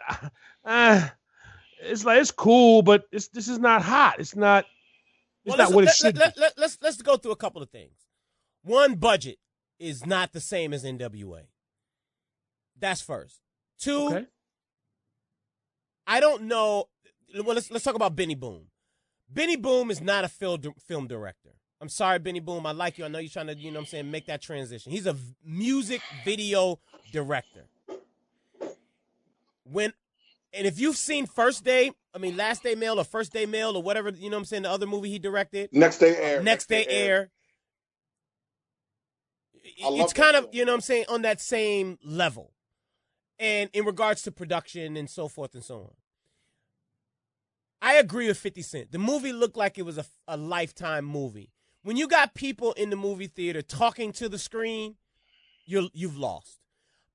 it's like, it's cool, but this is not hot. It's not what it should be. Let's go through a couple of things. One, budget is not the same as NWA. That's first. Two, Okay. I don't know. Well, let's talk about Benny Boom. Benny Boom is not a film director. I'm sorry, Benny Boom. I like you. I know you're trying to, you know what I'm saying, make that transition. He's a music video director. And if you've seen Last Day Mail or First Day Mail or whatever, you know what I'm saying, the other movie he directed. Next Day Air. It's kind of, you know what I'm saying, on that same level. And in regards to production and so forth and so on. I agree with 50 Cent. The movie looked like it was a Lifetime movie. When you got people in the movie theater talking to the screen, you've lost.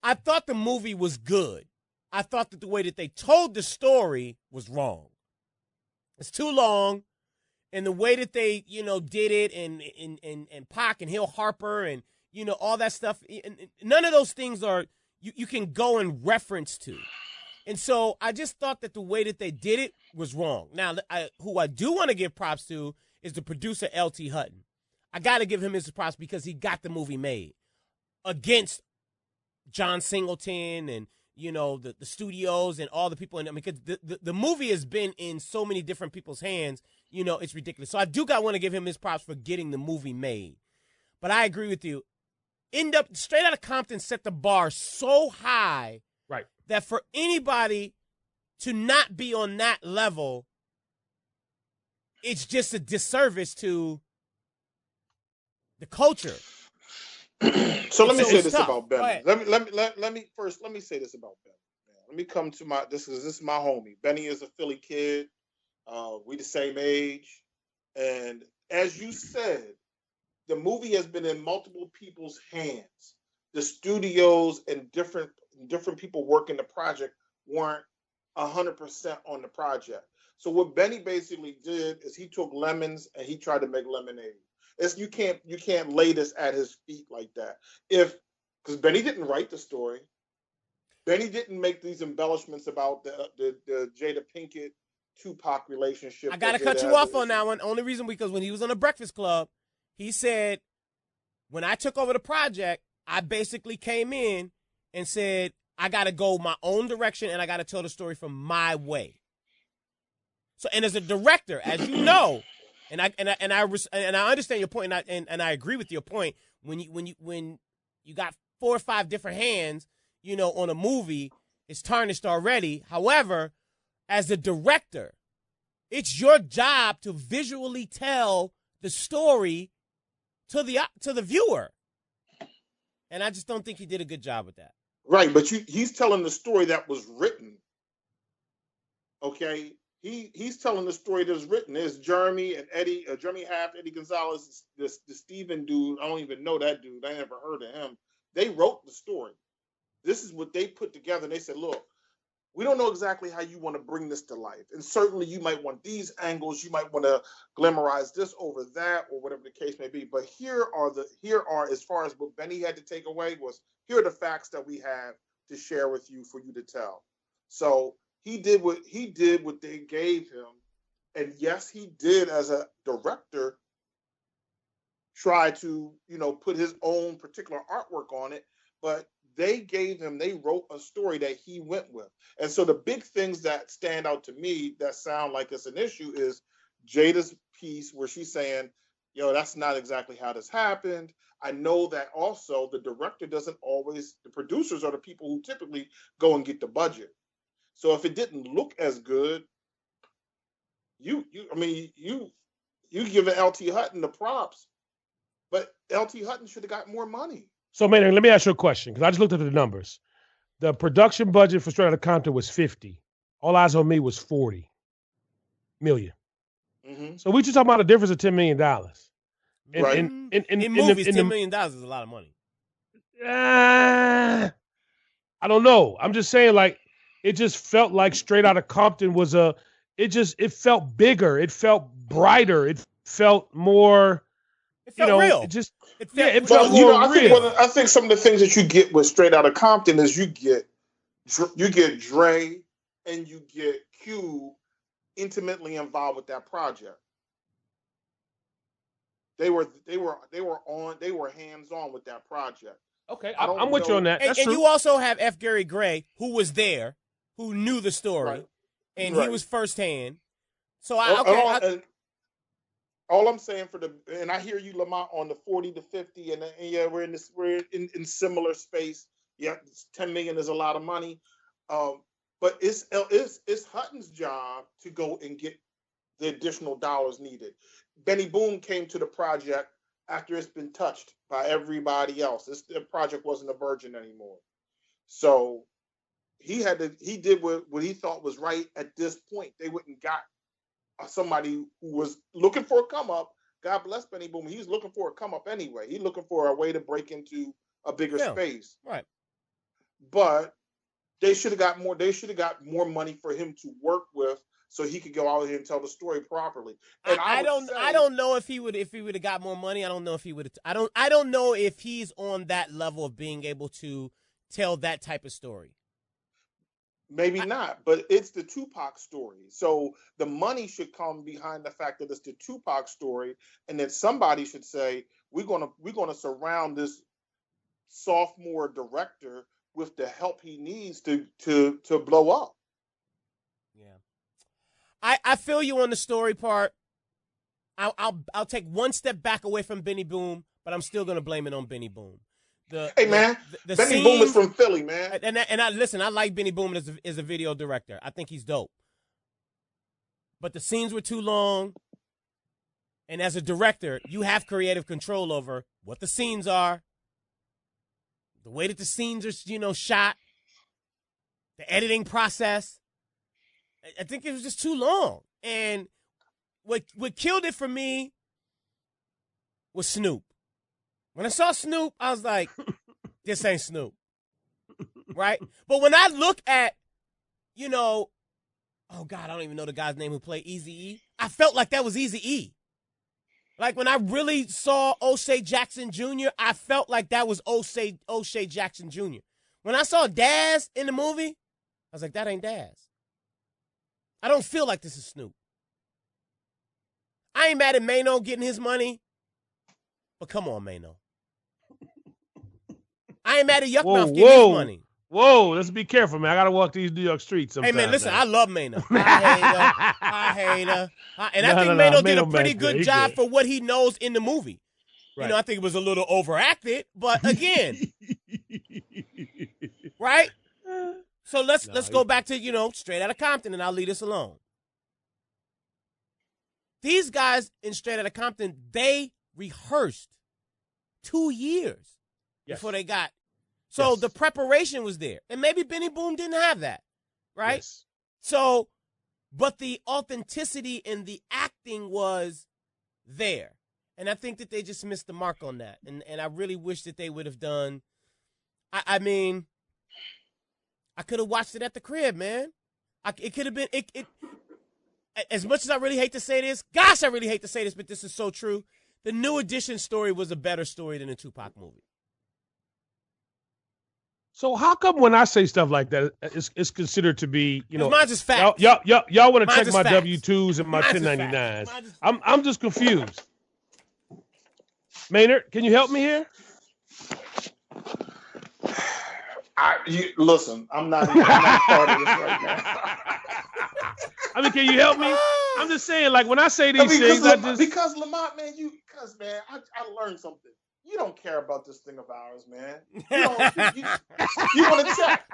I thought the movie was good. I thought that the way that they told the story was wrong. It's too long, and the way that they, you know, did it, and Pac and Hill Harper and, you know, all that stuff, and none of those things are you can go and reference to. And so I just thought that the way that they did it was wrong. Now, who I do want to give props to is the producer, L.T. Hutton. I got to give him his props because he got the movie made against John Singleton and, you know, the studios and all the people in it. Because the movie has been in so many different people's hands, you know, it's ridiculous. So I do want to give him his props for getting the movie made. But I agree with you. Straight Outta Compton set the bar so high, right, that for anybody to not be on that level, it's just a disservice to the culture. So let me say this tough. about Benny. Let me say this about Benny. Let me come to this is my homie. Benny is a Philly kid. We the same age, and as you said, the movie has been in multiple people's hands. The studios and different people working the project weren't 100% on the project. So what Benny basically did is he took lemons and he tried to make lemonade. You can't lay this at his feet like that. Because Benny didn't write the story. Benny didn't make these embellishments about the Jada Pinkett Tupac relationship. I gotta cut you off on that one. Only reason because when he was on the Breakfast Club, he said, when I took over the project, I basically came in and said, I gotta go my own direction and I gotta tell the story from my way. So, and as a director, as you know, and I understand your point, and I agree with your point. When you got 4 or 5 different hands, on a movie, it's tarnished already. However, as a director, it's your job to visually tell the story to the viewer, and I just don't think he did a good job with that. Right, but he's telling the story that was written. Okay. He's telling the story that's written. There's Jeremy and Eddie, Jeremy Half, Eddie Gonzalez, the Steven dude. I don't even know that dude. I never heard of him. They wrote the story. This is what they put together. And they said, look, we don't know exactly how you want to bring this to life. And certainly you might want these angles. You might want to glamorize this over that or whatever the case may be. But here are, as far as what Benny had to take away was, here are the facts that we have to share with you for you to tell. So he did what they gave him. And yes, he did as a director try to, put his own particular artwork on it, but they wrote a story that he went with. And so the big things that stand out to me that sound like it's an issue is Jada's piece where she's saying, that's not exactly how this happened. I know that also the director doesn't always, the producers are the people who typically go and get the budget. So if it didn't look as good, you give LT Hutton the props, but LT Hutton should have got more money. So, man, let me ask you a question, because I just looked at the numbers. The production budget for Straight Outta Compton was 50. All Eyes on Me was 40 million. Mm-hmm. So we just talking about a difference of $10 million. Right. In movies, $10 million is a lot of money. I don't know. I'm just saying, like, it just felt like Straight Outta Compton was it felt bigger. It felt brighter. It felt more, it felt real. It felt more real. I think some of the things that you get with Straight Outta Compton is you get Dre and you get Q intimately involved with that project. They were hands on with that project. Okay, I'm with you on that. And you also have F. Gary Gray, who was there, who knew the story, right. And he was firsthand. So all I'm saying and I hear you, Lamont, on the 40 to 50, and yeah, we're in similar space. Yeah, 10 million is a lot of money, but it's Hutton's job to go and get the additional dollars needed. Benny Boom came to the project after it's been touched by everybody else. The project wasn't a virgin anymore, so he did what he thought was right at this point. They wouldn't got somebody who was looking for a come up. God bless Benny Boom. He's looking for a come up anyway. He's looking for a way to break into a bigger space. Right. But they should have got more. They should have got more money for him to work with, so he could go out here and tell the story properly. And I don't know if he would have got more money. I don't know if he would. I don't know if he's on that level of being able to tell that type of story. Maybe not, but it's the Tupac story. So the money should come behind the fact that it's the Tupac story, and then somebody should say, we're gonna surround this sophomore director with the help he needs to blow up. Yeah. I feel you on the story part. I'll take one step back away from Benny Boom, but I'm still gonna blame it on Benny Boom. Benny Boom is from Philly, man. And I like Benny Boom as a video director. I think he's dope. But the scenes were too long. And as a director, you have creative control over what the scenes are, the way that the scenes are, shot, the editing process. I think it was just too long. And what killed it for me was Snoop. When I saw Snoop, I was like, this ain't Snoop. Right? But when I look at, oh, God, I don't even know the guy's name who played Eazy-E. I felt like that was Eazy-E. Like, when I really saw O'Shea Jackson Jr., I felt like that was O'Shea Jackson Jr. When I saw Daz in the movie, I was like, that ain't Daz. I don't feel like this is Snoop. I ain't mad at Mano getting his money, but come on, Mano. I ain't mad at Yuckmouth getting his money. Whoa, let's be careful, man. I got to walk these New York streets sometimes. Hey, man, listen, I love Mano. I hate her. And I think Mano did a pretty good job for what he knows in the movie. Right. You know, I think it was a little overacted, but again, right? So let's go back to, Straight Outta Compton, and I'll leave this alone. These guys in Straight Outta Compton, they rehearsed 2 years before they got. So the preparation was there. And maybe Benny Boom didn't have that, right? Yes. So, but the authenticity and the acting was there. And I think that they just missed the mark on that. And I really wish that they would have done. I mean, I could have watched it at the crib, man. It could have been, as much as I really hate to say this, gosh, I really hate to say this, but this is so true. The New Edition story was a better story than the Tupac movie. So how come when I say stuff like that, it's considered to be, mine's just facts. Y'all want to check my W-2s and my 1099s. I'm just confused. Maynard, can you help me here? Listen, I'm not part of this right now. I mean, can you help me? I'm just saying, like, when I say these things, because Lamont, man, I learned something. You don't care about this thing of ours, man. You want to check.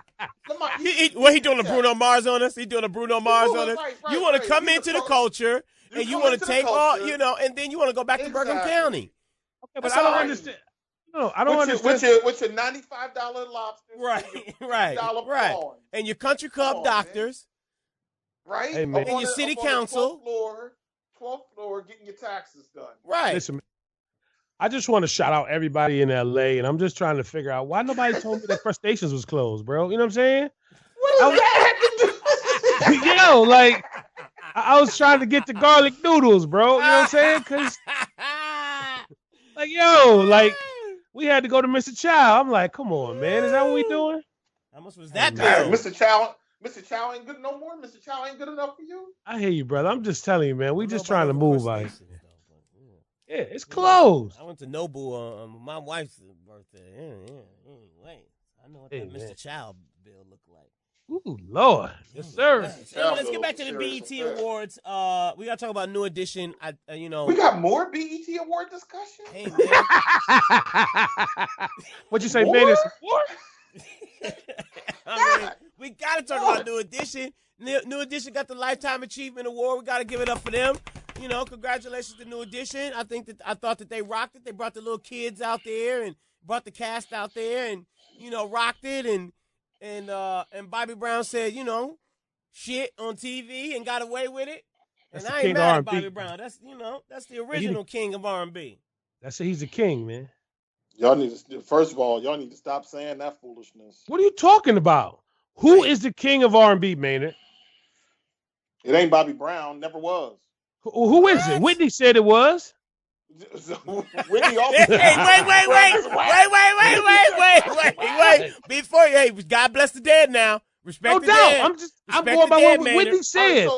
Lamont, he doing a Bruno Mars on us? He doing a Bruno Mars on us? Right, you want to come into the culture, and you want to take all, and then you want to go back to Bergen County. Okay, but I don't understand. No, I don't understand. With your $95 lobster, right, prawn, and your country club doctors, man. Right, hey, and your city council, 12th floor, getting your taxes done. Right. Listen, I just want to shout out everybody in LA, and I'm just trying to figure out why nobody told me that Crustaceans was closed, bro. You know what I'm saying? What does that have to do? Like, I was trying to get the garlic noodles, bro. You know what I'm saying? Because, we had to go to Mr. Chow. I'm like, come on, man. Is that what we doing? How much was that bill? Mr. Chow ain't good no more? Mr. Chow ain't good enough for you? I hear you, brother. I'm just telling you, man. We just trying to move out. Yeah, it's closed. I went to Nobu on my wife's birthday. Anyway, I know what that Mr. Chow bill looked like. Ooh, Lord. Yes, sir. Let's get back to the BET Awards. We got to talk about New Edition. We got more BET Award discussion? Hey, man. What'd you say, man? We got to talk about New Edition. New Edition got the Lifetime Achievement Award. We got to give it up for them. Congratulations to New Edition. I thought that they rocked it. They brought the little kids out there and brought the cast out there and, rocked it. And Bobby Brown said, shit on TV and got away with it. And I ain't mad at Bobby Brown. That's the original king of R&B. That's it. He's a king, man. Y'all need to, first of all, need to stop saying that foolishness. What are you talking about? Who is the king of R&B, Maynard? It ain't Bobby Brown. Never was. Who is it? Whitney said it was. Whitney also. Wait. Before God bless the dead now. Respect the dead. I'm going by what Whitney said.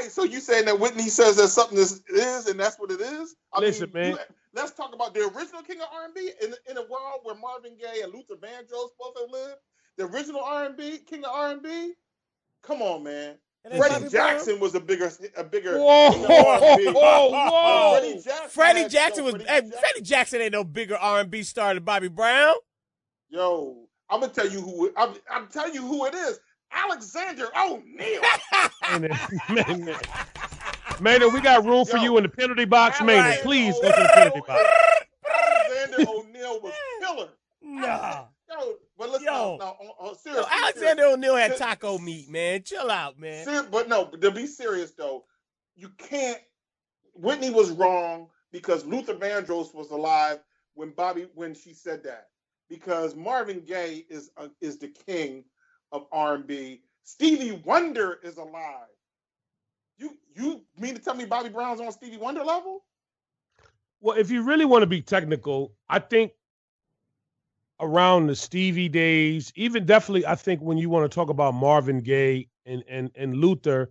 So you saying that Whitney says that something is and that's what it is? Listen, man. Let's talk about the original king of R&B in a world where Marvin Gaye and Luther Vandross both have lived. The original R&B, king of R&B. Come on, man. Freddie Jackson was a bigger. Whoa! Freddie Jackson ain't no bigger R&B star than Bobby Brown. Yo, I'm gonna tell you who. I'm telling you who it is. Alexander O'Neal. Maynard, we got room for you in the penalty box. Maynard, please go to the penalty box. Alexander O'Neal was killer. Nah. But listen, seriously. Alexander O'Neal had taco meat, man. Chill out, man. But to be serious though, you can't. Whitney was wrong because Luther Vandross was alive when she said that. Because Marvin Gaye is the king of R&B. Stevie Wonder is alive. You mean to tell me Bobby Brown's on Stevie Wonder level? Well, if you really want to be technical, I think around the Stevie days, even definitely, I think when you want to talk about Marvin Gaye and Luther,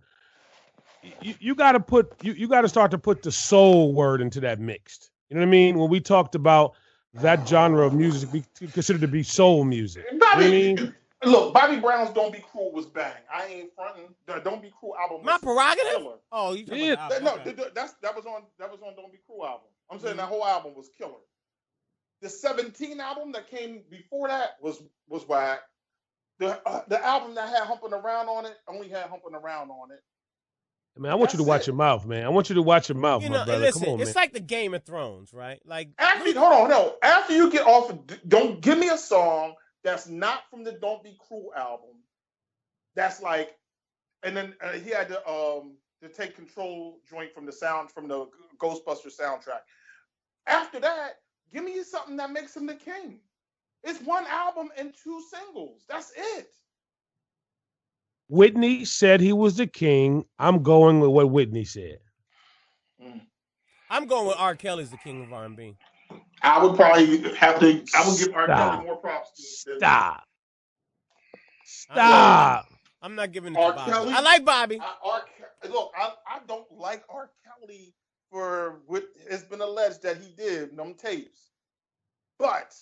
you got to you got to start to put the soul word into that mixed. You know what I mean? When we talked about that genre of music, we considered to be soul music. Bobby, you know what I mean? Look, Bobby Brown's "Don't Be Cruel" was bang. I ain't fronting. The "Don't Be Cruel" album. My was prerogative. Killer. Oh, you talking about the album? No, that was on "Don't Be Cruel" album. I'm saying that whole album was killer. The 17 album that came before that was whack. The album that had "Humping Around" on it only had "Humping Around" on it. Man, I want you to watch your mouth, man. I want you to watch your mouth, my brother. Listen, come on, it's like the Game of Thrones, right? Like, after you get off, don't give me a song that's not from the "Don't Be Cruel" album. That's like, and then he had to take control joint from the Ghostbusters soundtrack. After that, give me something that makes him the king. It's one album and 2 singles. That's it. Whitney said he was the king. I'm going with what Whitney said. I'm going with R. Kelly's the king of R&B. I would probably have to. I would give R. Kelly more props. Stop. I'm not giving it to Bobby. Kelly, I like Bobby. Look, I don't like R. Kelly for what has been alleged that he did them tapes, but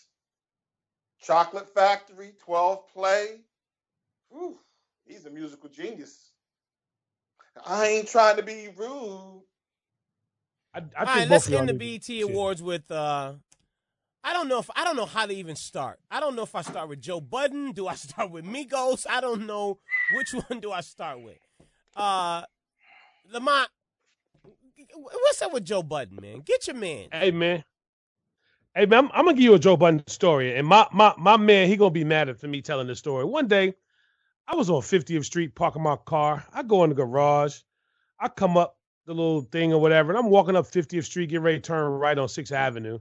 Chocolate Factory, 12 Play. Whew, he's a musical genius. I ain't trying to be rude. I think all right, let's end the BET Awards with I don't know how to even start. I don't know if I start with Joe Budden. Do I start with Migos? I don't know which one do I start with. Lamont, what's up with Joe Budden, man? Get your man. Hey man, I'm gonna give you a Joe Budden story, and my man, he gonna be mad at me telling this story. One day, I was on 50th Street parking my car. I go in the garage. I come up the little thing or whatever, and I'm walking up 50th Street, getting ready to turn right on 6th Avenue.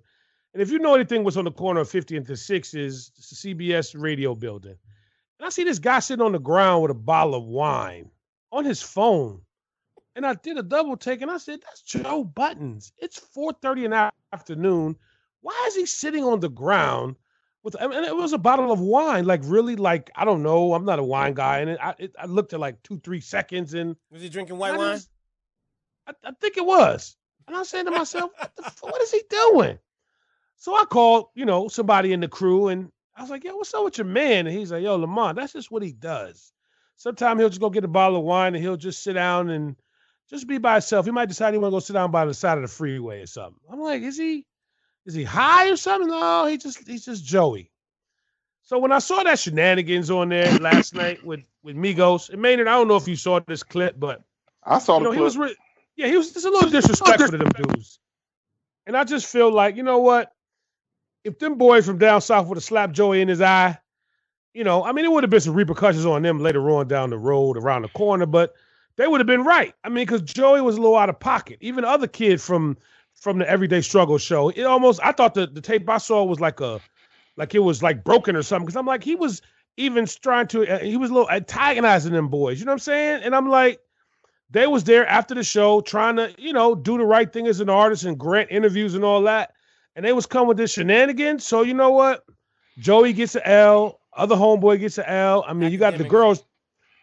And if you know anything, what's on the corner of 50th and 6th is the CBS radio building. And I see this guy sitting on the ground with a bottle of wine on his phone. And I did a double take, and I said, that's Joe Budden's. It's 4:30 in the afternoon. Why is he sitting on the ground with, and it was a bottle of wine, like really, like, I don't know. I'm not a wine guy. And I looked at like 2-3 seconds. And was he drinking white wine? I think it was. And I was saying to myself, what is he doing? So I called, somebody in the crew, and I was like, yo, what's up with your man? And he's like, yo, Lamont, that's just what he does. Sometimes he'll just go get a bottle of wine, and he'll just sit down and just be by himself. He might decide he want to go sit down by the side of the freeway or something. I'm like, is he high or something? No, he's just Joey. So when I saw that shenanigans on there last night with Migos, and Maynard, I don't know if you saw this clip, but I saw the clip. He was just a little disrespectful to them dudes. And I just feel like, you know what? If them boys from down south would have slapped Joey in his eye, it would have been some repercussions on them later on down the road, around the corner, but they would have been right. Because Joey was a little out of pocket. Even the other kid from the Everyday Struggle show, I thought the tape I saw was like it was like broken or something. Because I'm like, he was even trying to, he was a little antagonizing them boys. You know what I'm saying? And I'm like, they was there after the show trying to, do the right thing as an artist and grant interviews and all that. And they was coming with this shenanigans. So you know what? Joey gets an L. Other homeboy gets an L. You got the girls,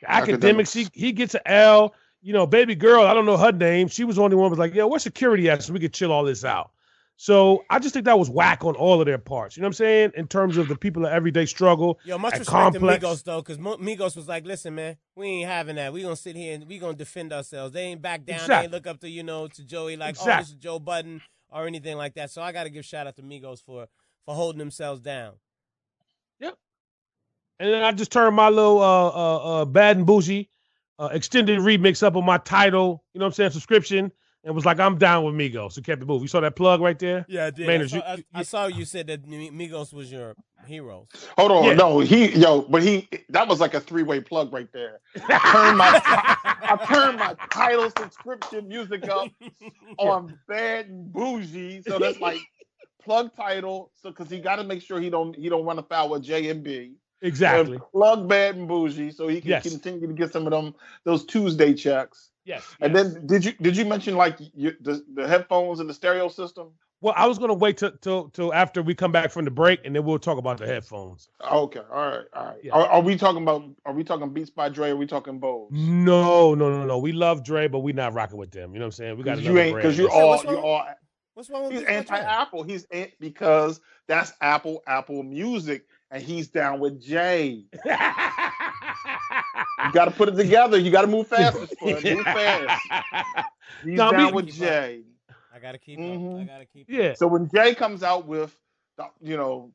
the academics. He gets an L. Baby girl, I don't know her name. She was the only one who was like, yo, where's security at so we could chill all this out? So I just think that was whack on all of their parts. You know what I'm saying? In terms of the people of Everyday Struggle. Yo, much respect to Migos, though, because Migos was like, listen, man, we ain't having that. We going to sit here and we going to defend ourselves. They ain't back down. Exactly. They ain't look up to Joey like, oh, this is Joe Budden or anything like that. So I got to give shout out to Migos for holding themselves down. Yep. And then I just turned my little Bad and Bougie extended remix up on my Tidal, subscription. And was like, I'm down with Migos. So kept it moving. You saw that plug right there? Yeah, I did. Maynard, I saw you said that Migos was your hero. Hold on. Yeah. No, that was like a 3-way plug right there. I turned my Tidal subscription music up on Bad and Bougie. So that's like plug Tidal. So because he got to make sure he don't run afoul with J and B. Exactly. And plug Bad and Bougie so he can continue to get some of those Tuesday checks. Yes. And then did you mention like the headphones and the stereo system? Well, I was gonna wait till after we come back from the break, and then we'll talk about the headphones. Okay, all right. Yeah. Are we talking Beats by Dre? Or are we talking Bose? No. We love Dre, but we not rocking with them. You know what I'm saying? We got Because you all. What's wrong with He's Beats by Dre? anti-Apple. Because that's Apple Music, and he's down with Jay. You got to put it together. You got to move fast. Move fast. He's down with Jay. I gotta keep up. I gotta keep up. Yeah. So when Jay comes out with, the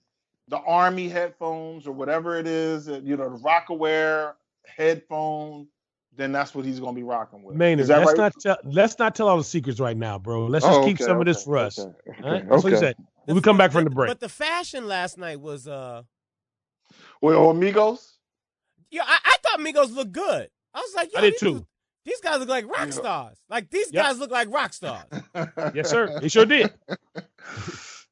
Army headphones or whatever it is, the Rockaware headphone, then that's what he's gonna be rocking with. Maynard, is that let's not tell all the secrets right now, bro. Let's just keep some of this for us. Okay. Right? That's what he said. When we come back from the break. But the fashion last night was Well, Migos. Yeah, I thought Migos looked good. I was like, I did too. These guys look like rock stars. Like these guys look like rock stars. Yes, sir. He sure did.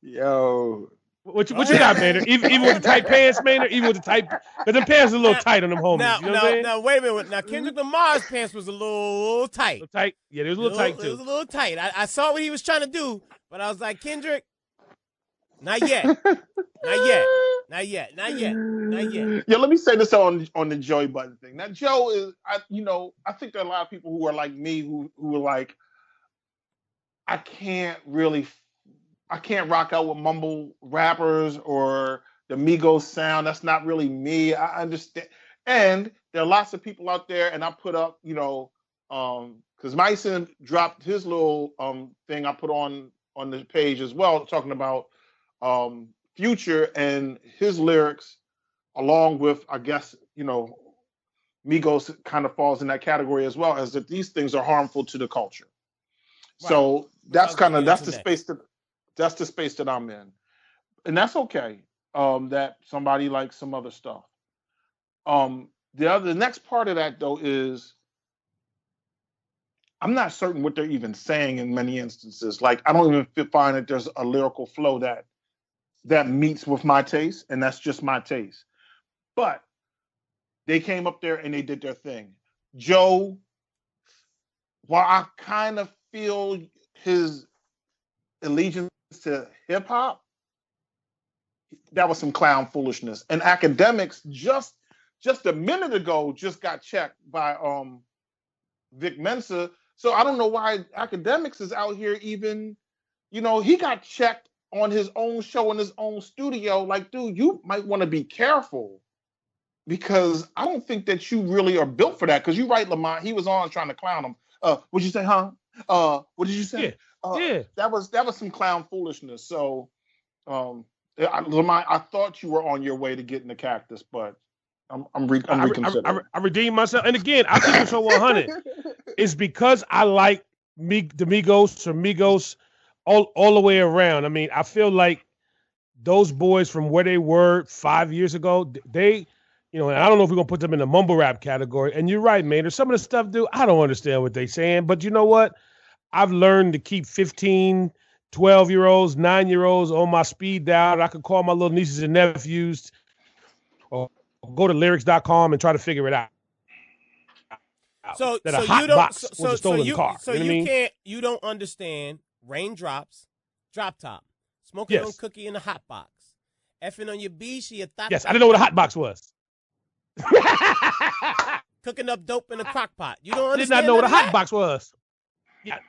Yo. What you got, Maynard? Even with the tight pants, Maynard? Even with the tight... But them pants are a little tight on them homies. Now, wait a minute. Now, Kendrick Lamar's pants was a little tight. Yeah, they was a little tight, too. It was a little tight. I saw what he was trying to do, but I was like, Kendrick, not yet. Not yet. Yeah, let me say this on the Joe Budden thing. Now, Joe is, I think there are a lot of people who are like me who are like, I can't rock out with mumble rappers or the Migos sound. That's not really me. I understand. And there are lots of people out there, and I put up, because Myson dropped his little thing I put on the page as well, talking about Future and his lyrics, along with, I guess, Migos kind of falls in that category as well, as that these things are harmful to the culture. Right. So that's the space that I'm in, and that's okay. That somebody likes some other stuff. The next part of that though is I'm not certain what they're even saying in many instances. Like I don't even find that there's a lyrical flow that meets with my taste, and that's just my taste. But they came up there and they did their thing. Joe, while I kind of feel his allegiance to hip hop, that was some clown foolishness. And Academics just a minute ago just got checked by Vic Mensa. So I don't know why Academics is out here even, he got checked on his own show in his own studio. Like, dude, you might want to be careful, because I don't think that you really are built for that. Because you're right, Lamont, he was on trying to clown him. What'd you say, huh? What did you say? Yeah. That was some clown foolishness. So, Lamont, I thought you were on your way to getting the cactus, but I'm reconsidering. I redeemed myself. And again, I keep it so 100. It's because I like the Migos or Migos all the way around. I mean, I feel like those boys from where they were 5 years ago, they, and I don't know if we're going to put them in the mumble rap category. And you're right, man. There's some of the stuff, dude, I don't understand what they're saying. But you know what? I've learned to keep 15, 12-year-olds, 9-year-olds on my speed dial. I can call my little nieces and nephews or go to lyrics.com and try to figure it out. So that a hot box was a stolen car. So you don't understand raindrops, drop top, smoking on cookie in a hot box, effing on your B, she a thought. Yes, I didn't know what a hot box was. Cooking up dope in a crock pot. You don't understand. I did not know what a hot box was. Yeah,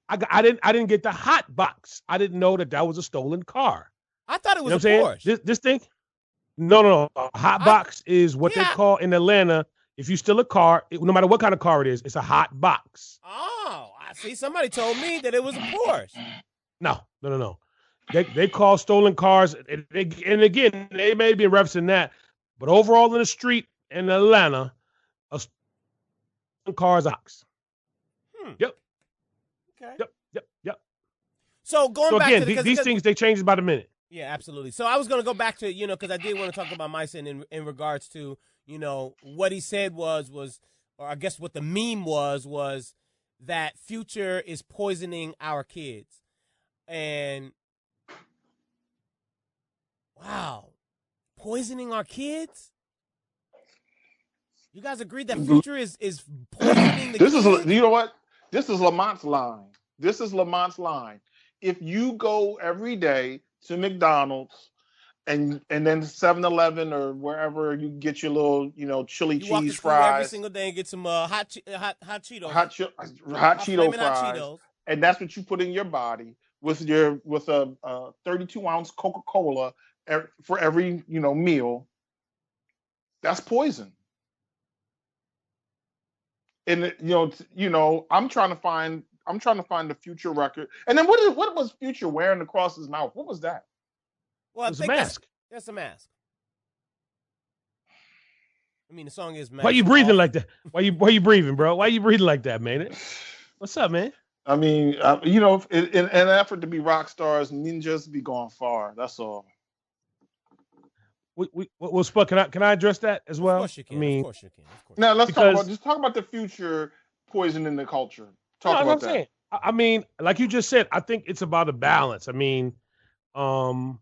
I didn't get the hot box. I didn't know that was a stolen car. I thought it was a Porsche. This thing? No. A hot box is what they call in Atlanta. If you steal a car, no matter what kind of car it is, it's a hot box. Oh, I see. Somebody told me that it was a Porsche. No. They call stolen cars, and again, they may be referencing that, but overall in the street in Atlanta, a stolen car is a box. Yep. Okay. Yep. So back again, to these things, they change by the minute. Yeah, absolutely. So I was going to go back to, because I did want to talk about Myson in regards to, what he said was, or I guess what the meme was that Future is poisoning our kids. And wow, poisoning our kids? You guys agree that Future is poisoning the kids? You know what? This is Lamont's line. if you go every day to McDonald's and then 7-Eleven or wherever you get your little, chili You walk cheese to school every fries, single day and get some hot Cheetos, hot Cheeto flaming hot fries, Cheetos, and that's what you put in your body with a 32-ounce Coca-Cola for every meal. That's poison. And I'm trying to find the Future record. And then what was Future wearing across his mouth? What was that? Well, I It's a think mask. that's a mask. I mean, the song is mask. Why you breathing like that? Why you breathing, bro? Why you breathing like that, man? What's up, man? I mean, in an effort to be rock stars, ninjas be going far. That's all. Well, Spud, can I address that as well? Of course you can. Of course you can. Now let's talk about the Future poisoning the culture. Talk about that. Saying. I mean, like you just said, I think it's about a balance. I mean, and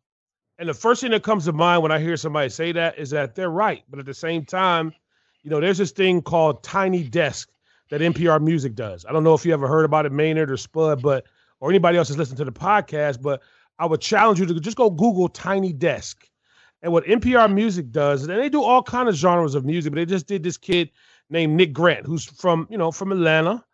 the first thing that comes to mind when I hear somebody say that is that they're right, but at the same time, there's this thing called Tiny Desk that NPR Music does. I don't know if you ever heard about it, Maynard or Spud, or anybody else that's listening to the podcast, but I would challenge you to just go Google Tiny Desk. And what NPR Music does, and they do all kind of genres of music, but they just did this kid named Nick Grant, who's from Atlanta.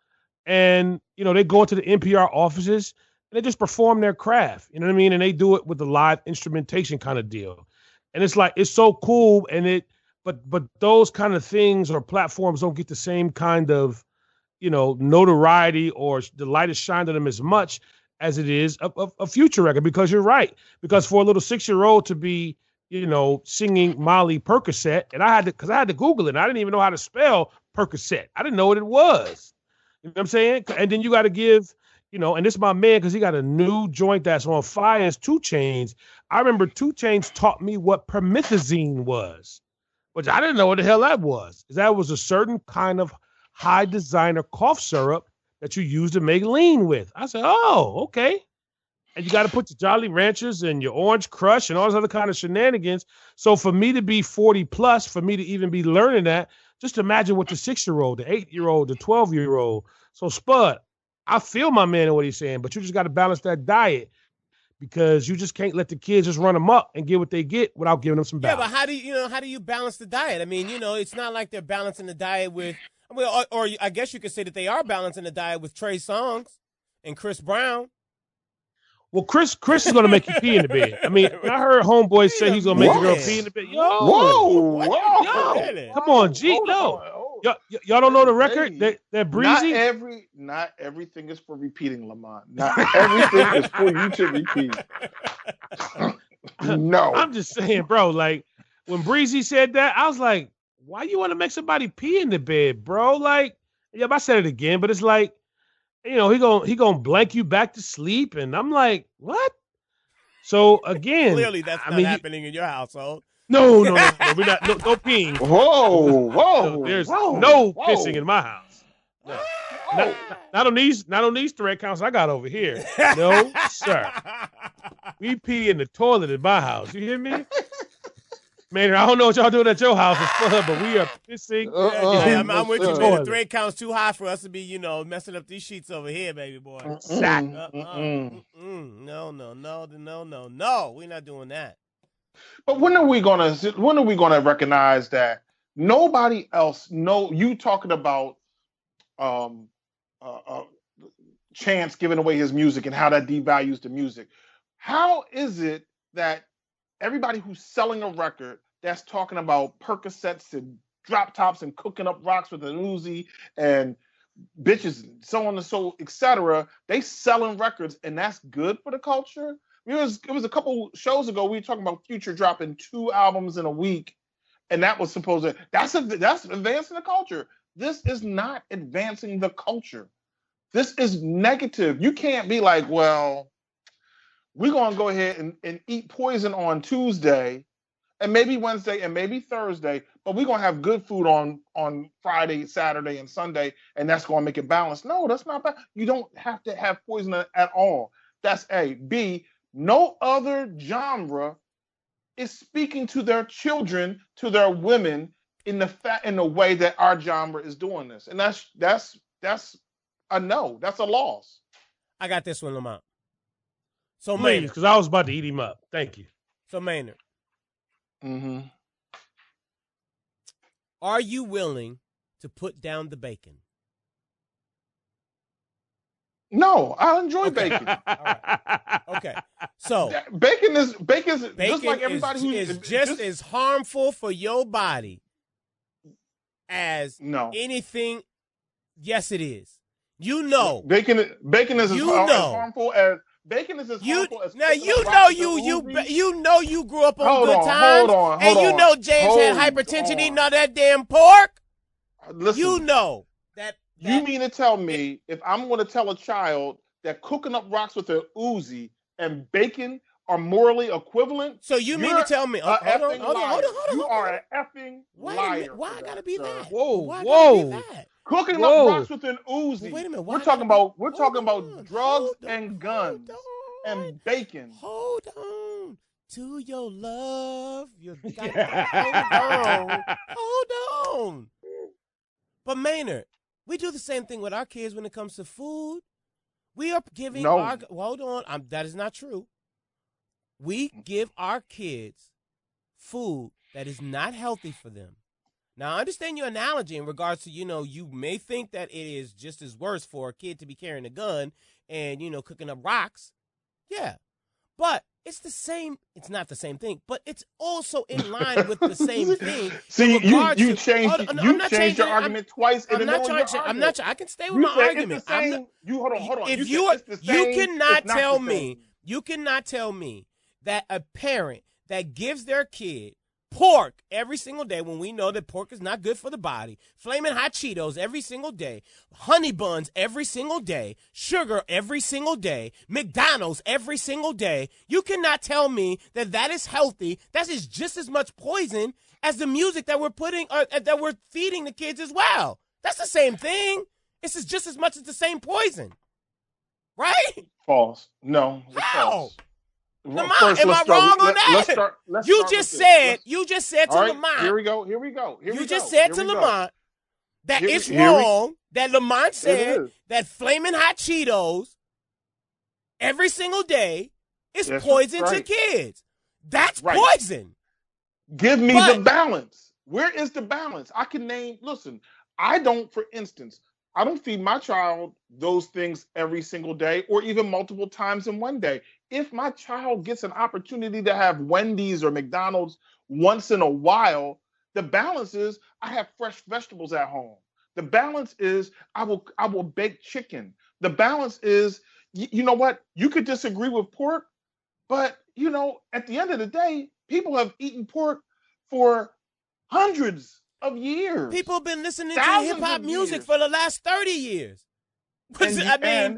And, they go into the NPR offices and they just perform their craft. You know what I mean? And they do it with the live instrumentation kind of deal. And it's like, it's so cool. And but those kind of things or platforms don't get the same kind of, notoriety or the light is shined on them as much as it is a Future record, because you're right. Because for a little 6-year-old to be, singing Molly Percocet, and I had to Google it. And I didn't even know how to spell Percocet. I didn't know what it was. You know what I'm saying? And then you got to give, and this is my man, because he got a new joint that's on fire. It's 2 Chainz. I remember 2 Chainz taught me what promethazine was, which I didn't know what the hell that was. That was a certain kind of high designer cough syrup that you use to make lean with. I said, oh, okay. And you got to put your Jolly Ranchers and your Orange Crush and all those other kind of shenanigans. So for me to be 40 plus, for me to even be learning that, just imagine what the 6-year-old, the 8-year-old, the 12-year-old. So Spud, I feel my man in what he's saying, but you just got to balance that diet, because you just can't let the kids just run them up and get what they get without giving them some balance. Yeah, but how do you balance the diet? I mean, it's not like they're balancing the diet with, or I guess you could say that they are balancing the diet with Trey Songz and Chris Brown. Well, Chris is going to make you pee in the bed. I mean, when I heard homeboys say he's going to make the girl pee in the bed. Whoa. Come on, G. No. Y'all don't know the record? That Breezy? Not everything is for repeating, Lamont. Not everything is for you to repeat. No. I'm just saying, bro, like, when Breezy said that, I was like, why you want to make somebody pee in the bed, bro? Like, yeah, I said it again, but it's like, he gonna blank you back to sleep, and I'm like, what? So again, clearly that's not happening in your household. No, we're not. No peeing. Whoa! There's no pissing in my house. No. Not on these thread counts I got over here. No, sir. We pee in the toilet at my house. You hear me? Man, I don't know what y'all doing at your house, but we are pissing. I'm with you, man. The thread count's too high for us to be, messing up these sheets over here, baby boy. No. We're not doing that. But when are we gonna recognize that nobody else you talking about Chance giving away his music and how that devalues the music? How is it that everybody who's selling a record that's talking about Percocets and drop tops and cooking up rocks with an Uzi and bitches and so on and so, etc., they selling records, and that's good for the culture? It was a couple shows ago, we were talking about Future dropping 2 albums in a week, and that was supposed to, that's advancing the culture. This is not advancing the culture. This is negative. You can't be like, well, we're going to go ahead and eat poison on Tuesday and maybe Wednesday and maybe Thursday, but we're going to have good food on Friday, Saturday, and Sunday, and that's going to make it balanced. No, that's not bad. You don't have to have poison at all. That's A. B, no other genre is speaking to their children, to their women in the way that our genre is doing this. And that's a no. That's a loss. I got this one, Lamont. So Please, Maynard. because I was about to eat him up. Thank you. So Maynard. Mm-hmm. Are you willing to put down the bacon? No, I enjoy bacon. All right. Okay. So Bacon is just like everybody who is just as harmful for your body as anything. Yes, it is. You know, bacon is as harmful as bacon is as harmful as. Now you know you grew up on Good Times, and you know James had hypertension eating all that damn pork. Listen, you know that. You mean to tell me if I'm going to tell a child that cooking up rocks with an Uzi and bacon are morally equivalent? So you mean to tell me? Hold on. You are an effing liar. Why I gotta be that? Whoa. Cooking up rocks with an Uzi. Wait a minute. We're talking about drugs and guns and bacon. Hold on to your love. Hold on. But Maynard, we do the same thing with our kids when it comes to food. We are giving hold on. That is not true. We give our kids food that is not healthy for them. Now, I understand your analogy in regards to, you may think that it is just as worse for a kid to be carrying a gun and, cooking up rocks. Yeah. But it's the same. It's not the same thing, but it's also in line with the same thing. See, you changed your argument twice. I'm not trying. I can stay with my argument. Hold on. If you cannot tell me that a parent that gives their kid pork every single day when we know that pork is not good for the body, Flamin' Hot Cheetos every single day, honey buns every single day, sugar every single day, McDonald's every single day, you cannot tell me that that is healthy. That is just as much poison as the music that we're that we're feeding the kids as well. That's the same thing. It's just as much as the same poison, right? False. No. How? False. Am I wrong on that? You just said to Lamont. Here we go. You just said to Lamont that it's wrong that Lamont said that Flamin' Hot Cheetos every single day is poison to kids. That's poison. Give me the balance. Where is the balance? I can name, listen, for instance, I don't feed my child those things every single day or even multiple times in one day. If my child gets an opportunity to have Wendy's or McDonald's once in a while, the balance is I have fresh vegetables at home. The balance is I will bake chicken. The balance is, you know what? You could disagree with pork, but at the end of the day, people have eaten pork for hundreds of years. People have been listening to hip-hop music for the last 30 years. I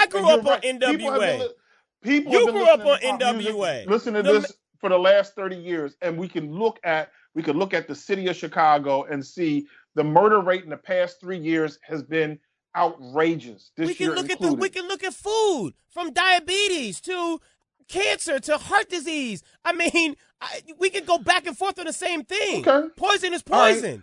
grew up on NWA. You grew up on NWA. Listen to this for the last 30 years, and we can look at the city of Chicago and see the murder rate in the past 3 years has been outrageous. We can look at food, from diabetes to cancer to heart disease. We could go back and forth on the same thing. Okay. Poison is poison. Right.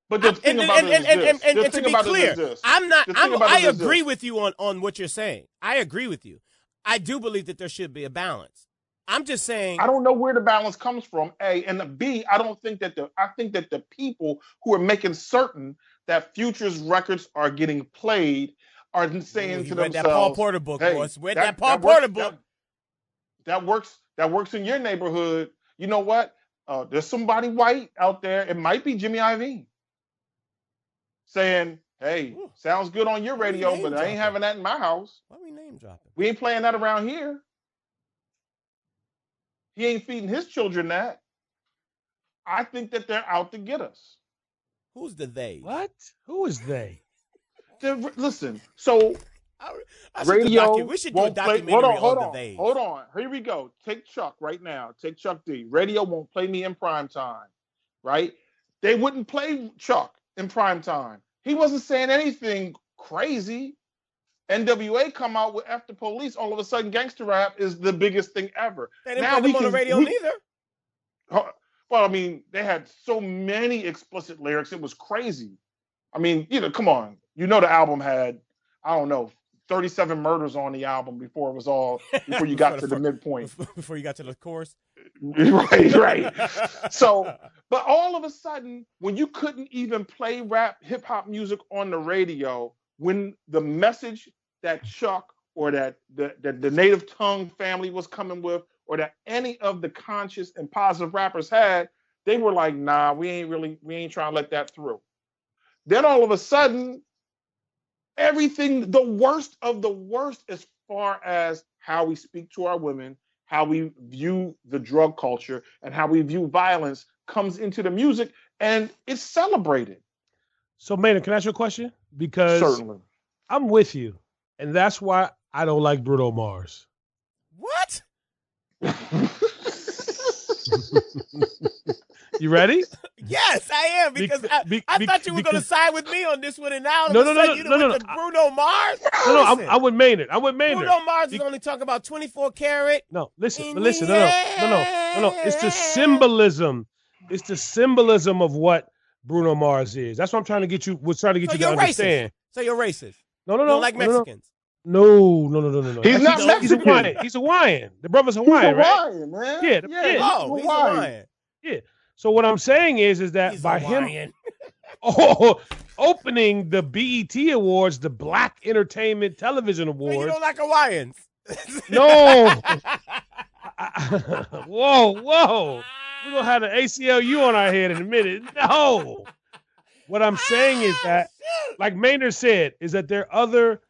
But the thing about it is this. And to be clear, I agree with you on what you're saying. I agree with you. I do believe that there should be a balance. I'm just saying. I don't know where the balance comes from, A. And B, I think that the people who are making certain that Future's records are getting played are saying to themselves, that Paul Porter book, boys. Read that Paul Porter book. That works in your neighborhood. You know what? There's somebody white out there. It might be Jimmy Iovine saying, hey, sounds good on your radio, but I ain't having that in my house. Why we name dropping? We ain't playing that around here. He ain't feeding his children that. I think that they're out to get us. Who's the they? What? Who is they? Listen, so radio we should do a documentary on the they. Hold on. Here we go. Take Chuck right now. Take Chuck D. Radio won't play me in prime time, right? They wouldn't play Chuck in prime time. He wasn't saying anything crazy. NWA come out with F the Police. All of a sudden, gangster rap is the biggest thing ever. They didn't put them on the radio neither. Well, they had so many explicit lyrics. It was crazy. Come on. The album had, I don't know, 37 murders on the album before you got to the midpoint. Before you got to the chorus. Right. So, but all of a sudden, when you couldn't even play rap, hip hop music on the radio, when the message that Chuck or that the Native Tongue family was coming with, or that any of the conscious and positive rappers had, they were like, nah, we ain't trying to let that through. Then all of a sudden, everything, the worst of the worst as far as how we speak to our women, how we view the drug culture, and how we view violence comes into the music, and it's celebrated. So, Maynard, can I ask you a question? Because certainly, I'm with you, and that's why I don't like Bruno Mars. What? You ready? Yes, I am, because I thought you were going to side with me on this one, and now no, Bruno Mars? No, I'm with Maynard. Bruno Mars is only talking about 24 karat. No, listen, no. It's the symbolism. It's the symbolism of what Bruno Mars is. That's what I'm trying to get you. Was trying to get you to understand. So you're racist. No. You don't like Mexicans. No. He's not Mexican. He's Hawaiian. He's Hawaiian. The brother's Hawaiian, Hawaiian, right? Man. Yeah. He's Hawaiian. Yeah. So what I'm saying is that He's by Hawaiian. him opening the BET Awards, the Black Entertainment Television Awards. You don't like Hawaiians. No. Whoa. We're going to have the ACLU on our head in a minute. No. What I'm saying is that, like Maynard said, is that there are other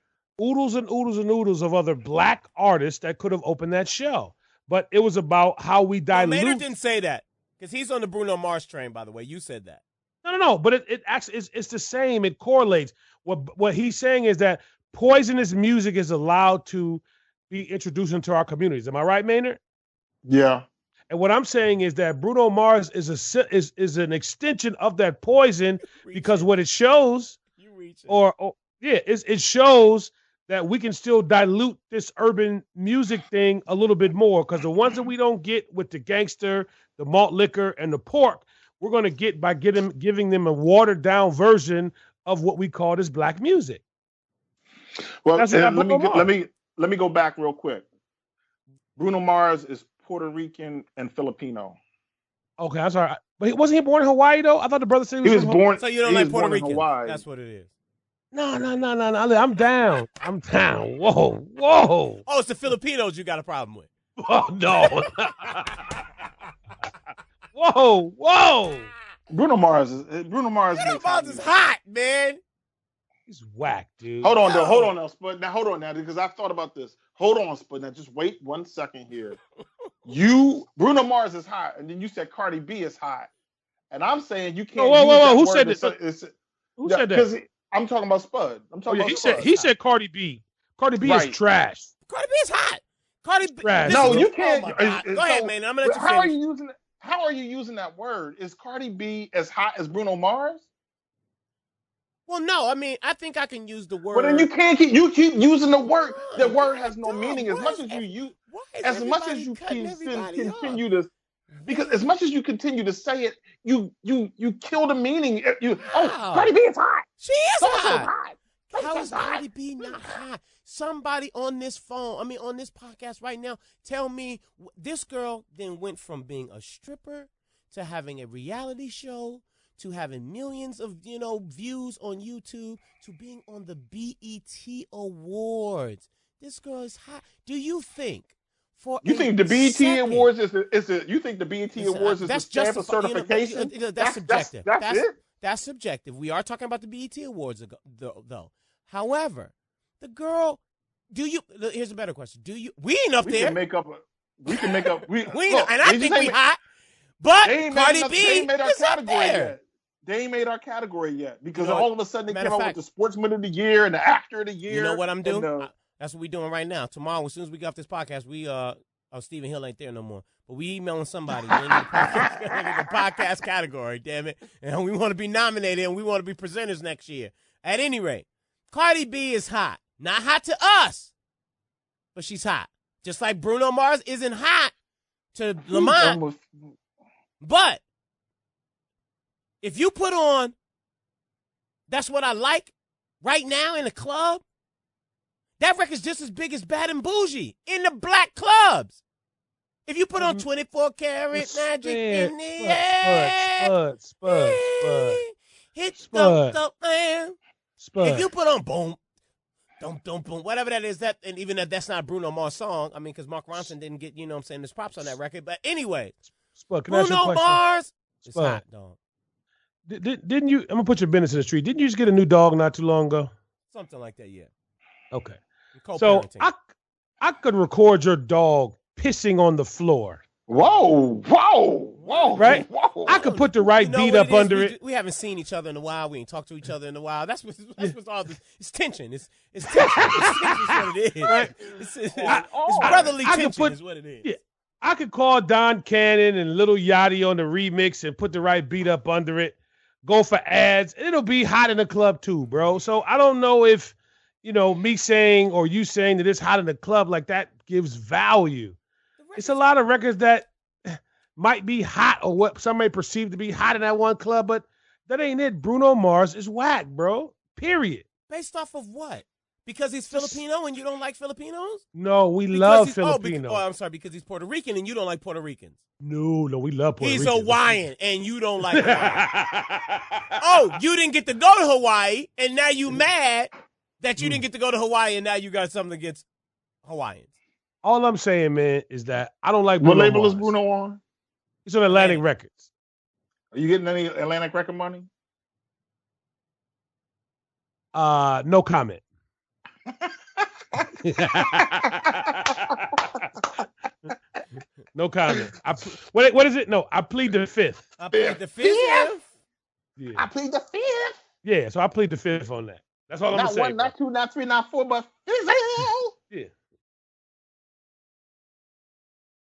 oodles and oodles and oodles of other Black artists that could have opened that show. But it was about how we dilute. Maynard didn't say that. Because he's on the Bruno Mars train, by the way. You said that. No. But it actually it's the same. It correlates. What he's saying is that poisonous music is allowed to be introduced into our communities. Am I right, Maynard? Yeah. And what I'm saying is that Bruno Mars is an extension of that poison, because what it shows, it shows that we can still dilute this urban music thing a little bit more, because the ones that we don't get with the gangster, the malt liquor, and the pork, we're going to get by giving them a watered down version of what we call this Black music. Well, let me go back real quick. Bruno Mars is Puerto Rican and Filipino. Okay, I'm sorry, but wasn't he born in Hawaii though? I thought the brother said he was born. So you don't like Puerto Rican? That's what it is. No. I'm down. Whoa. Oh, it's the Filipinos you got a problem with. Oh, no. Whoa. Bruno Mars is hot, man. He's whack, dude. Hold on now, Spud. Now hold on now, because I thought about this. Hold on, Spud. Now just wait 1 second here. Bruno Mars is hot, and then you said Cardi B is hot, and I'm saying you can't. Whoa. Who said this? Who said that? Because I'm talking about Spud. He said Cardi B. Cardi B is trash. Cardi B is hot. Cardi B. Trash. No, you can't. Go ahead, man. I'm gonna let you finish. How are you using that word? Is Cardi B as hot as Bruno Mars? Well, no. I mean, I think I can use the word. But then you can't keep using the word. The word has no meaning. As much as you continue to, because as much as you continue to say it, you kill the meaning. Cardi B is hot. She is hot. How is Cardi B not hot? Somebody on this podcast right now, tell me this girl then went from being a stripper to having a reality show to having millions of views on YouTube to being on the BET Awards. This girl is hot. Do you think the BET Awards is the stamp of certification? That's subjective. That's it. That's subjective. We are talking about the BET Awards though. However, the girl, here's a better question. We ain't up there. We can make up. And I think we hot. But Cardi B is up there. They ain't made our category yet, because all of a sudden they came out with the Sportsman of the Year and the Actor of the Year. You know what I'm doing? That's what we're doing right now. Tomorrow, as soon as we get off this podcast, Stephen Hill ain't there no more. But we emailing somebody in the podcast category, damn it. And we want to be nominated and we want to be presenters next year. At any rate, Cardi B is hot. Not hot to us, but she's hot. Just like Bruno Mars isn't hot to Lamonte. But if you put on That's What I Like right now in the club, That record's just as big as Bad and Bougie in the black clubs. If you put on 24 karat magic in the air, Spud. hit Spud. man. Spud. If you put on boom, boom, whatever that is, that, and even if that's not Bruno Mars song, I mean, because Mark Ronson didn't get, you know what I'm saying, his props on that record. But anyway, Spud, can I ask you a Bruno question? Mars, it's Spud. hot, dog. Didn't you? I'm gonna put your business in the street. Didn't you just get a new dog not too long ago? Something like that, yeah. Okay. So Co-parenting. I could record your dog pissing on the floor. Whoa. Right? Whoa. I could put the right You know beat what up it is? under it. We haven't seen each other in a while. We ain't talked to each other in a while. That's what's all this. It's tension. It's tension. It's what it is. Right. It's brotherly I could tension put- is what it is. Yeah. I could call Don Cannon and Lil Yachty on the remix and put the right beat up under it, go for ads, and it'll be hot in the club too, bro. So I don't know if, me saying or you saying that it's hot in the club like that gives value. It's a lot of records that might be hot or what some may perceive to be hot in that one club, but that ain't it. Bruno Mars is whack, bro. Period. Based off of what? Because he's Filipino and you don't like Filipinos? No, we Because love he's- Filipinos. I'm sorry, because he's Puerto Rican and you don't like Puerto Ricans. No, we love Puerto He's Ricans. Hawaiian and you don't like Hawaii. You didn't get to go to Hawaii and now you mad that you didn't get to go to Hawaii and now you got something against Hawaiians. All I'm saying, man, is that I don't like What Bruno label Mars. is Bruno on? He's on Atlantic Records. Are you getting any Atlantic record money? No comment. No comment. What is it? No, I plead the fifth. I played the fifth. Yeah. I plead the fifth. Yeah, so I plead the fifth on that. That's all I'm Not gonna say. one, not two, not three, not four, but fifth. Yeah.